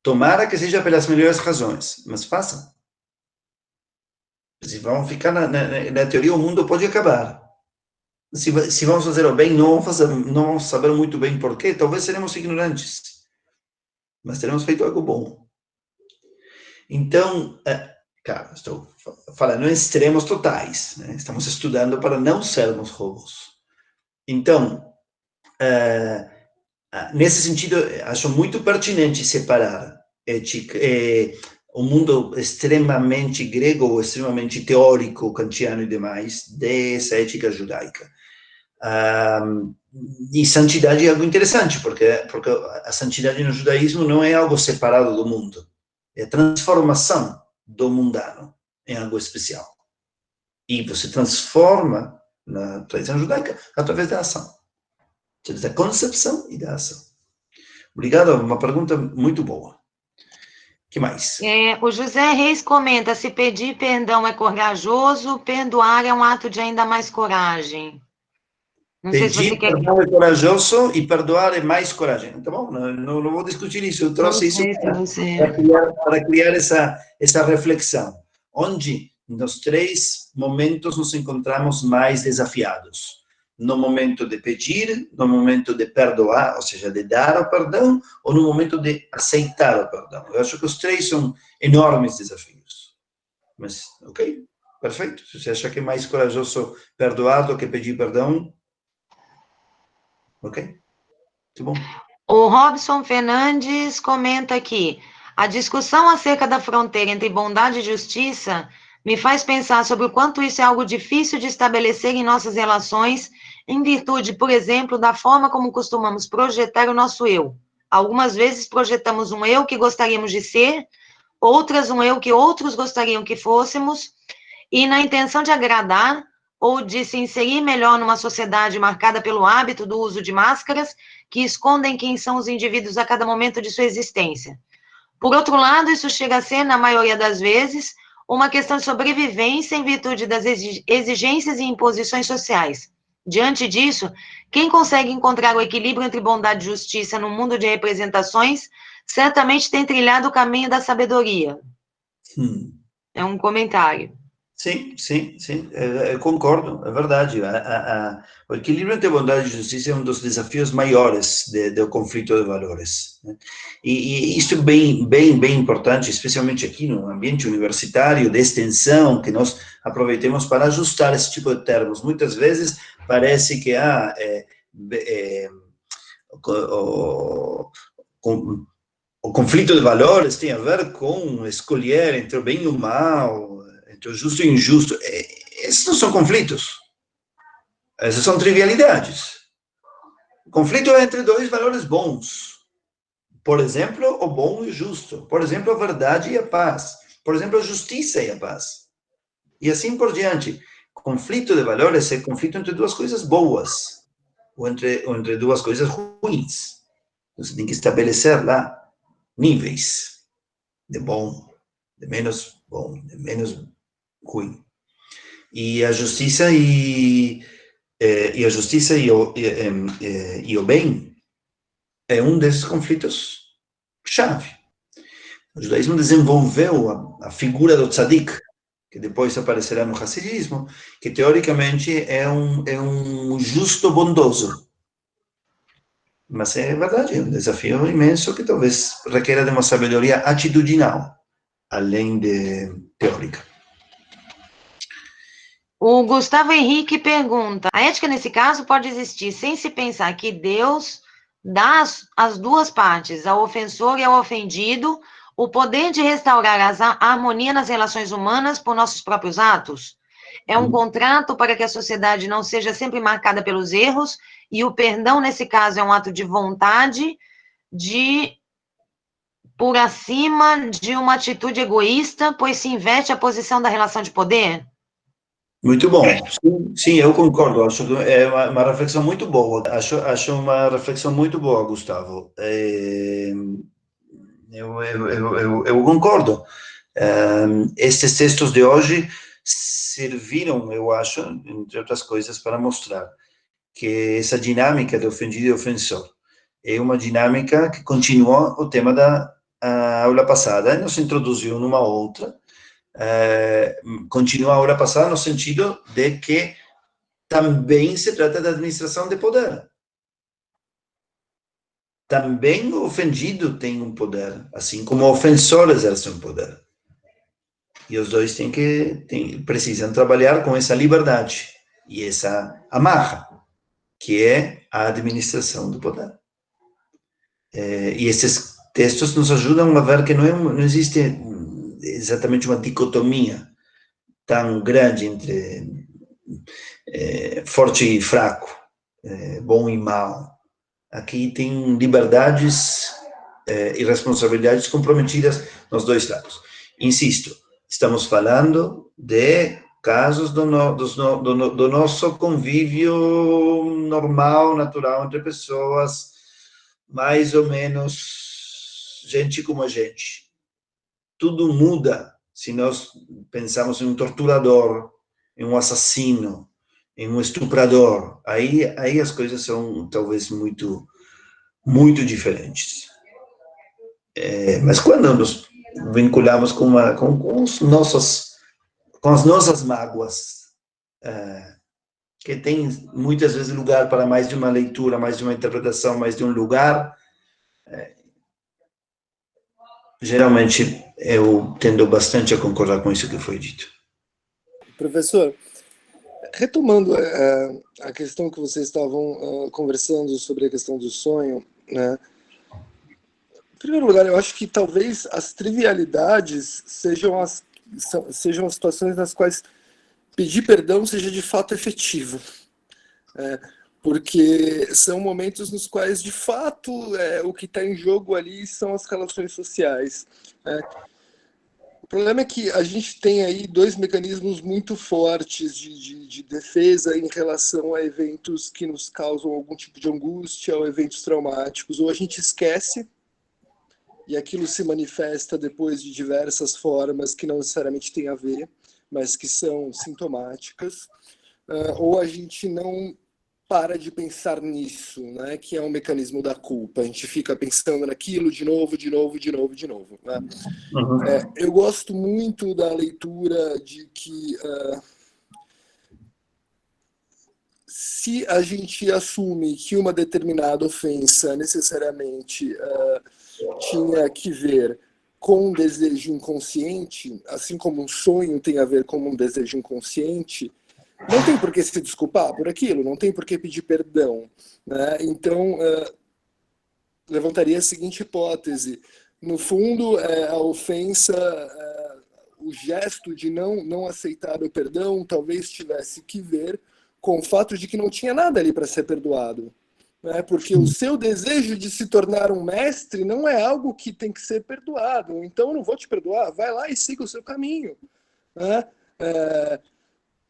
Tomara que seja pelas melhores razões, mas faça. Se vamos ficar na teoria, o mundo pode acabar. Se vamos fazer o bem, não vamos saber muito bem por quê, talvez seremos ignorantes. Mas teremos feito algo bom. Então, claro, estou falando em extremos totais, né? Estamos estudando para não sermos robôs. Então, nesse sentido, acho muito pertinente separar o mundo extremamente grego ou extremamente teórico, kantiano e demais, dessa ética judaica. E santidade é algo interessante, porque a santidade no judaísmo não é algo separado do mundo. É a transformação do mundano em algo especial. E você transforma na tradição judaica através da ação. Da concepção e da ação. Obrigado, uma pergunta muito boa. O que mais? O José Reis comenta, se pedir perdão é corajoso, perdoar é um ato de ainda mais coragem. Não sei se você quer... Perdão é corajoso e perdoar é mais coragem. Tá bom? Não vou discutir isso. Eu trouxe isso para criar essa reflexão. Onde, nos três momentos, nos encontramos mais desafiados. No momento de pedir, no momento de perdoar, ou seja, de dar o perdão, ou no momento de aceitar o perdão. Eu acho que os três são enormes desafios. Mas, ok, perfeito. Se você acha que é mais corajoso perdoar do que pedir perdão, ok, muito bom. O Robson Fernandes comenta aqui, a discussão acerca da fronteira entre bondade e justiça me faz pensar sobre o quanto isso é algo difícil de estabelecer em nossas relações, em virtude, por exemplo, da forma como costumamos projetar o nosso eu. Algumas vezes projetamos um eu que gostaríamos de ser, outras um eu que outros gostariam que fôssemos, e na intenção de agradar, ou de se inserir melhor numa sociedade marcada pelo hábito do uso de máscaras que escondem quem são os indivíduos a cada momento de sua existência. Por outro lado, isso chega a ser, na maioria das vezes, uma questão de sobrevivência em virtude das exigências e imposições sociais. Diante disso, quem consegue encontrar o equilíbrio entre bondade e justiça no mundo de representações, certamente tem trilhado o caminho da sabedoria. É um comentário. Sim, eu concordo, é verdade. O equilíbrio entre bondade e justiça é um dos desafios maiores do conflito de valores. Né? E isso é bem importante, especialmente aqui no ambiente universitário, de extensão, que nós aproveitemos para ajustar esse tipo de termos. Muitas vezes parece que o conflito de valores tem a ver com escolher entre o bem e o mal, entre o justo e o injusto. Esses não são conflitos. Essas são trivialidades. O conflito é entre dois valores bons. Por exemplo, o bom e o justo. Por exemplo, a verdade e a paz. Por exemplo, a justiça e a paz. E assim por diante. Conflito de valores é conflito entre duas coisas boas. Ou entre duas coisas ruins. Você tem que estabelecer lá níveis de bom, de menos bom, de menos ruim. E a justiça e o bem é um desses conflitos chave. O judaísmo desenvolveu a figura do tzadik, que depois aparecerá no Hassidismo, que teoricamente é um justo bondoso. Mas é verdade, é um desafio imenso que talvez requer de uma sabedoria atitudinal, além de teórica. O Gustavo Henrique pergunta: a ética, nesse caso, pode existir sem se pensar que Deus dá às duas partes, ao ofensor e ao ofendido, o poder de restaurar a harmonia nas relações humanas por nossos próprios atos? É um contrato para que a sociedade não seja sempre marcada pelos erros, e o perdão, nesse caso, é um ato de vontade, por acima de uma atitude egoísta, pois se inverte a posição da relação de poder? Muito bom. Sim, eu concordo. Acho que é uma reflexão muito boa. Acho uma reflexão muito boa, Gustavo. Eu concordo. Estes textos de hoje serviram, eu acho, entre outras coisas, para mostrar que essa dinâmica de ofendido e ofensor é uma dinâmica que continua o tema da aula passada e nos introduziu numa outra. Continua a aula passada no sentido de que também se trata da administração de poder. Também o ofendido tem um poder, assim como o ofensor exerce um poder. E os dois precisam trabalhar com essa liberdade e essa amarra, que é a administração do poder. E esses textos nos ajudam a ver que não existe exatamente uma dicotomia tão grande entre forte e fraco, bom e mal. Aqui tem liberdades e responsabilidades comprometidas nos dois lados. Insisto, estamos falando de casos do nosso convívio normal, natural entre pessoas, mais ou menos gente como a gente. Tudo muda se nós pensamos em um torturador, em um assassino, em um estuprador. Aí as coisas são talvez muito, muito diferentes. Mas quando nos vinculamos com as nossas mágoas, que tem muitas vezes lugar para mais de uma leitura, mais de uma interpretação, mais de um lugar, geralmente eu tendo bastante a concordar com isso que foi dito. Professor, retomando a questão que vocês estavam conversando sobre a questão do sonho, né? Em primeiro lugar, eu acho que talvez as trivialidades sejam as situações nas quais pedir perdão seja de fato efetivo. Porque são momentos nos quais, de fato, o que está em jogo ali são as relações sociais. O problema é que a gente tem aí dois mecanismos muito fortes de defesa em relação a eventos que nos causam algum tipo de angústia ou eventos traumáticos. Ou a gente esquece, e aquilo se manifesta depois de diversas formas que não necessariamente têm a ver, mas que são sintomáticas, ou a gente não para de pensar nisso, né? Que é um mecanismo da culpa. A gente fica pensando naquilo de novo. Né? Uhum. Eu gosto muito da leitura de que se a gente assume que uma determinada ofensa necessariamente tinha que ver com um desejo inconsciente, assim como um sonho tem a ver com um desejo inconsciente, não tem por que se desculpar por aquilo, não tem por que pedir perdão. Né? Então, levantaria a seguinte hipótese. No fundo, a ofensa, o gesto de não aceitar o perdão talvez tivesse que ver com o fato de que não tinha nada ali para ser perdoado. Né? Porque o seu desejo de se tornar um mestre não é algo que tem que ser perdoado. Então, eu não vou te perdoar, vai lá e siga o seu caminho. Né?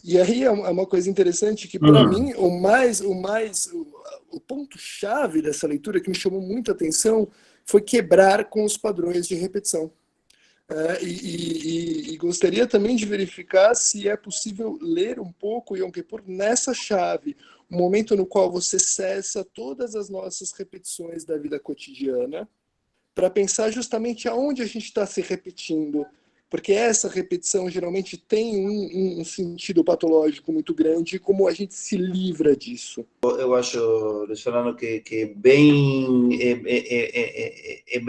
E aí é uma coisa interessante que, para mim, o ponto-chave dessa leitura que me chamou muita atenção foi quebrar com os padrões de repetição. E gostaria também de verificar se é possível ler um pouco Yom Kippur nessa chave, um momento no qual você cessa todas as nossas repetições da vida cotidiana para pensar justamente aonde a gente está se repetindo, Porque essa repetição geralmente tem um sentido patológico muito grande, e como a gente se livra disso. Eu acho, Luiz Fernando, que é bem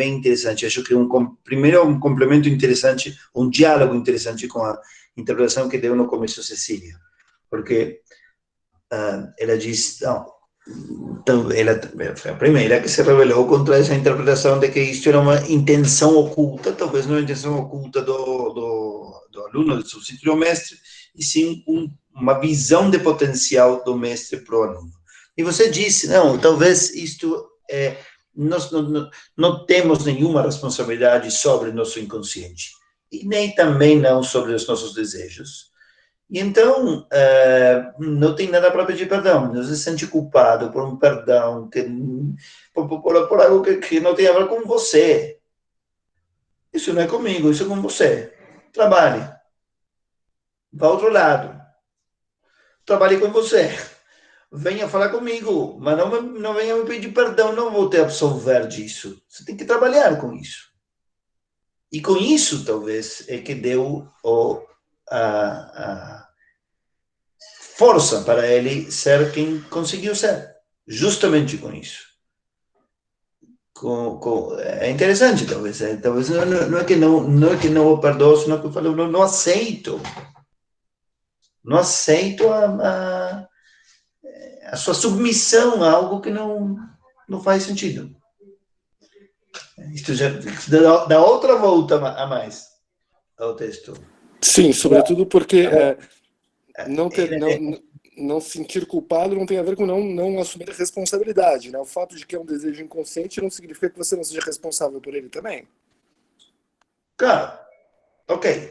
interessante. Acho que primeiro um complemento interessante, um diálogo interessante com a interpretação que deu no começo Cecília, porque ela diz, não, então, ela foi a primeira que se rebelou contra essa interpretação de que isto era uma intenção oculta, talvez não uma intenção oculta do aluno, do substituto mestre, e sim uma visão de potencial do mestre para o aluno. E você disse, não, talvez isto nós não temos nenhuma responsabilidade sobre o nosso inconsciente, e nem também não sobre os nossos desejos. E então, não tem nada para pedir perdão, não se sente culpado por um perdão, por algo que não tem a ver com você. Isso não é comigo, isso é com você. Trabalhe. Vá ao outro lado. Trabalhe com você. Venha falar comigo, mas não venha me pedir perdão, não vou te absolver disso. Você tem que trabalhar com isso. E com isso, talvez, é que deu força para ele ser quem conseguiu ser, justamente com isso. É interessante, talvez não é que não o perdoo, senão que eu falo, não aceito a sua submissão a algo que não faz sentido. Isto já dá outra volta a mais ao texto. Sim, sobretudo porque não se sentir culpado não tem a ver com não assumir a responsabilidade, né? O fato de que é um desejo inconsciente não significa que você não seja responsável por ele também. Claro. Ok.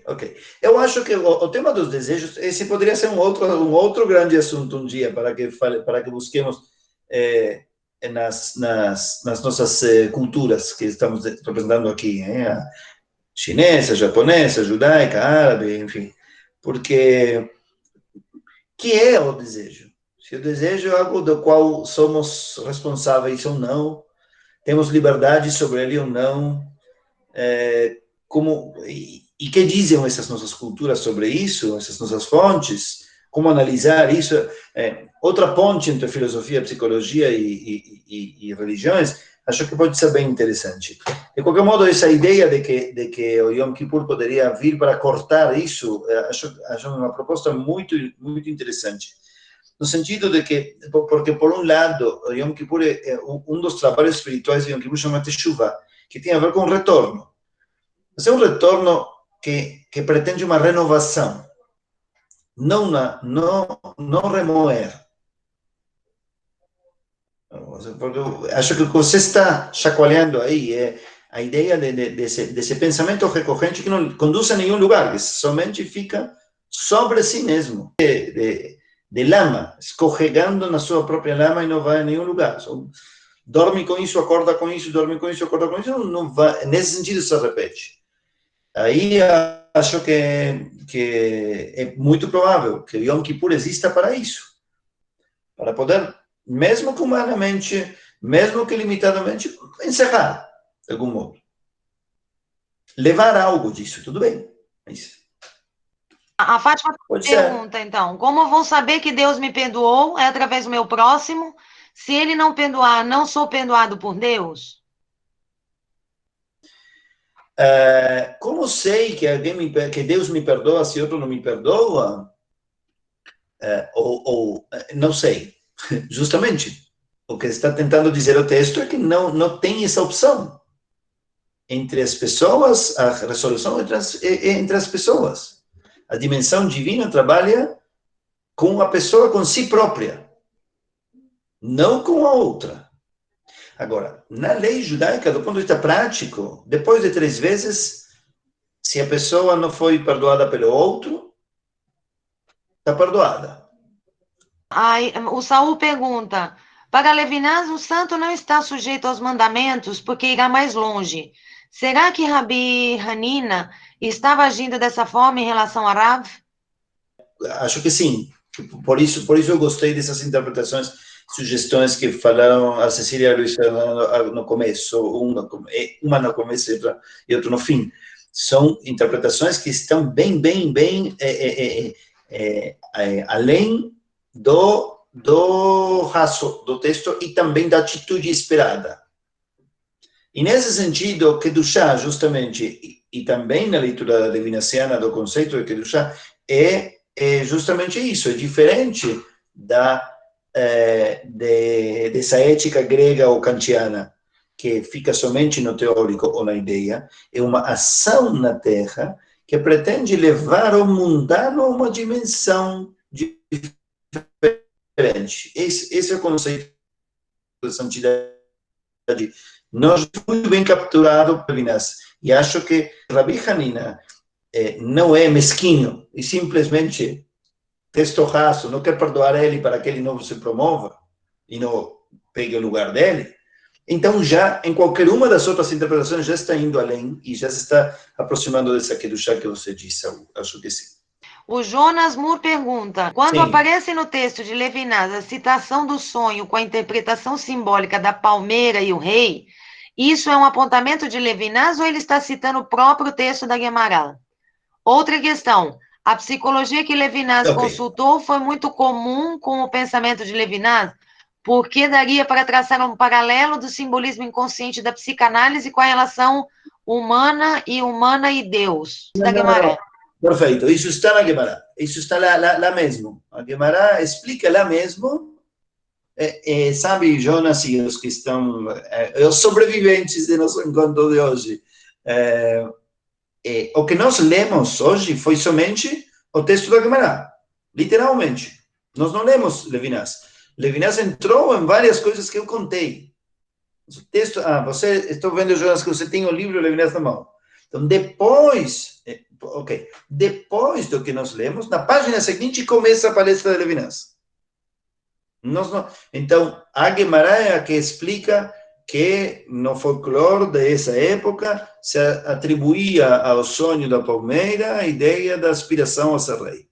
Ok. Eu acho que o tema dos desejos, esse poderia ser um outro grande assunto um dia, para que busquemos nas nossas culturas que estamos representando aqui, a chinesa, japonesa, judaica, árabe, enfim. Porque que é o desejo? Se o desejo é algo do qual somos responsáveis ou não, temos liberdade sobre ele ou não, e que dizem essas nossas culturas sobre isso, essas nossas fontes, como analisar isso, outra ponte entre filosofia, psicologia e religiões, acho que pode ser bem interessante. De qualquer modo, essa ideia de que o Yom Kippur poderia vir para cortar isso, acho uma proposta muito, muito interessante. No sentido de que, porque por um lado, o Yom Kippur um dos trabalhos espirituais do Yom Kippur chama Teshuvah, que tem a ver com retorno. Mas é um retorno que pretende uma renovação, não remoer. Porque acho que o que você está chacoalhando aí é a ideia desse pensamento recorrente que não conduz a nenhum lugar, que somente fica sobre si mesmo, de lama, escorregando na sua própria lama e não vai a nenhum lugar. Dorme com isso, acorda com isso, dorme com isso, acorda com isso, não vai, nesse sentido se repete. Aí acho que é muito provável que o Yom Kippur exista para isso, para poder, mesmo que humanamente, mesmo que limitadamente, encerrar, de algum modo. Levar algo disso, tudo bem. Mas a Fátima pergunta, então, como eu vou saber que Deus me perdoou? É através do meu próximo? Se ele não perdoar, não sou perdoado por Deus? Como sei que que Deus me perdoa se outro não me perdoa? Não sei. Justamente, o que está tentando dizer o texto é que não tem essa opção. Entre as pessoas, a resolução entre as pessoas. A dimensão divina trabalha com a pessoa, com si própria, não com a outra. Agora, na lei judaica, do ponto de vista prático, depois de 3 vezes, se a pessoa não foi perdoada pelo outro, está perdoada. Aí, o Saul pergunta, para Levinas, o santo não está sujeito aos mandamentos porque irá mais longe. Será que Rabi Hanina estava agindo dessa forma em relação a Rav? Acho que sim. Por isso eu gostei dessas interpretações, sugestões que falaram a Cecília e a Luiz no começo, uma no começo e outra no fim. são interpretações que estão bem além do raso do texto e também da atitude esperada. E nesse sentido, Kedushá, justamente, e também na leitura levinasiana do conceito de Kedushá, é justamente isso, é diferente dessa ética grega ou kantiana, que fica somente no teórico ou na ideia, é uma ação na Terra que pretende levar o mundano a uma dimensão diferente. Esse é o conceito da santidade. Nós muito bem capturado por Levinas. E acho que Rabi Hanina não é mesquinho e simplesmente texto raso, não quer perdoar ele para que ele não se promova e não pegue o lugar dele. Então, já em qualquer uma das outras interpretações, já está indo além e já se está aproximando dessa Kedushá que você disse, acho que sim. O Jonas Moore pergunta, quando aparece no texto de Levinas a citação do sonho com a interpretação simbólica da palmeira e o rei, isso é um apontamento de Levinas ou ele está citando o próprio texto da Guemará? Outra questão, a psicologia que Levinas consultou foi muito comum com o pensamento de Levinas, porque daria para traçar um paralelo do simbolismo inconsciente da psicanálise com a relação humana e Deus, da Guemará. Perfeito, isso está na Guemará, isso está lá mesmo. A Guemará explica lá mesmo, sabe, Jonas e os que estão, os sobreviventes do nosso encontro de hoje, o que nós lemos hoje foi somente o texto da Guemará, literalmente. Nós não lemos Levinas. Levinas entrou em várias coisas que eu contei. O texto, estou vendo, Jonas, que você tem o livro Levinas na mão. Então, depois do que nós lemos, na página seguinte começa a palestra de Levinas. Então, a Guemará é a que explica que no folclore dessa época se atribuía ao sonho da palmeira a ideia da aspiração a ser rei.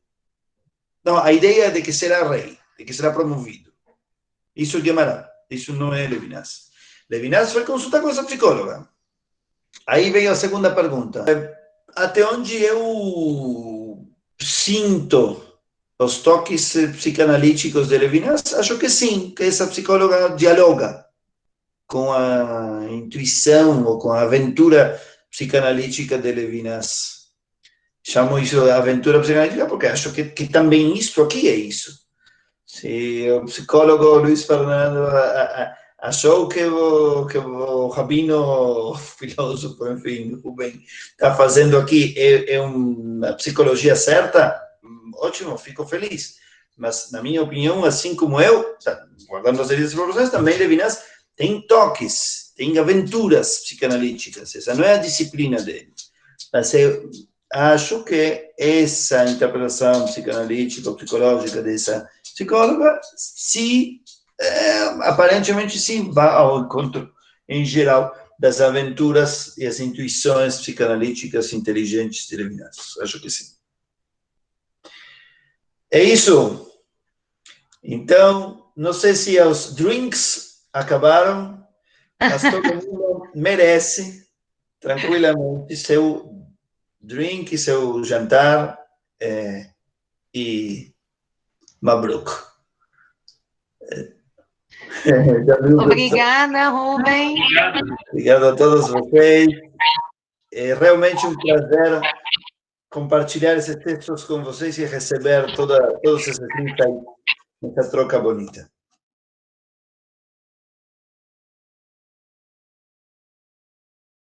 Não, a ideia de que será rei, de que será promovido. Isso é Guemará, isso não é Levinas. Levinas foi consultar com essa psicóloga. Aí veio a segunda pergunta. Até onde eu sinto os toques psicanalíticos de Levinas? Acho que sim, que essa psicóloga dialoga com a intuição ou com a aventura psicanalítica de Levinas. Chamo isso de aventura psicanalítica porque acho que também isto aqui é isso. Se o psicólogo Luiz Fernando achou que o rabino, filósofo, enfim, Rubem, está fazendo aqui é uma psicologia certa, ótimo, fico feliz. Mas, na minha opinião, assim como eu, guardando as devidas proporções, também Levinas tem toques, tem aventuras psicanalíticas. Essa não é a disciplina dele. Mas eu acho que essa interpretação psicanalítica, psicológica dessa psicóloga, aparentemente sim, vai ao encontro, em geral, das aventuras e as intuições psicanalíticas inteligentes de Levinas. Acho que sim. É isso. Então, não sei se os drinks acabaram, mas todo mundo merece, tranquilamente, seu drink, seu jantar e Mabruk. Obrigada, Rubem. Obrigado a todos vocês. É realmente um prazer compartilhar esses textos com vocês e receber todos esses insights nessa troca bonita.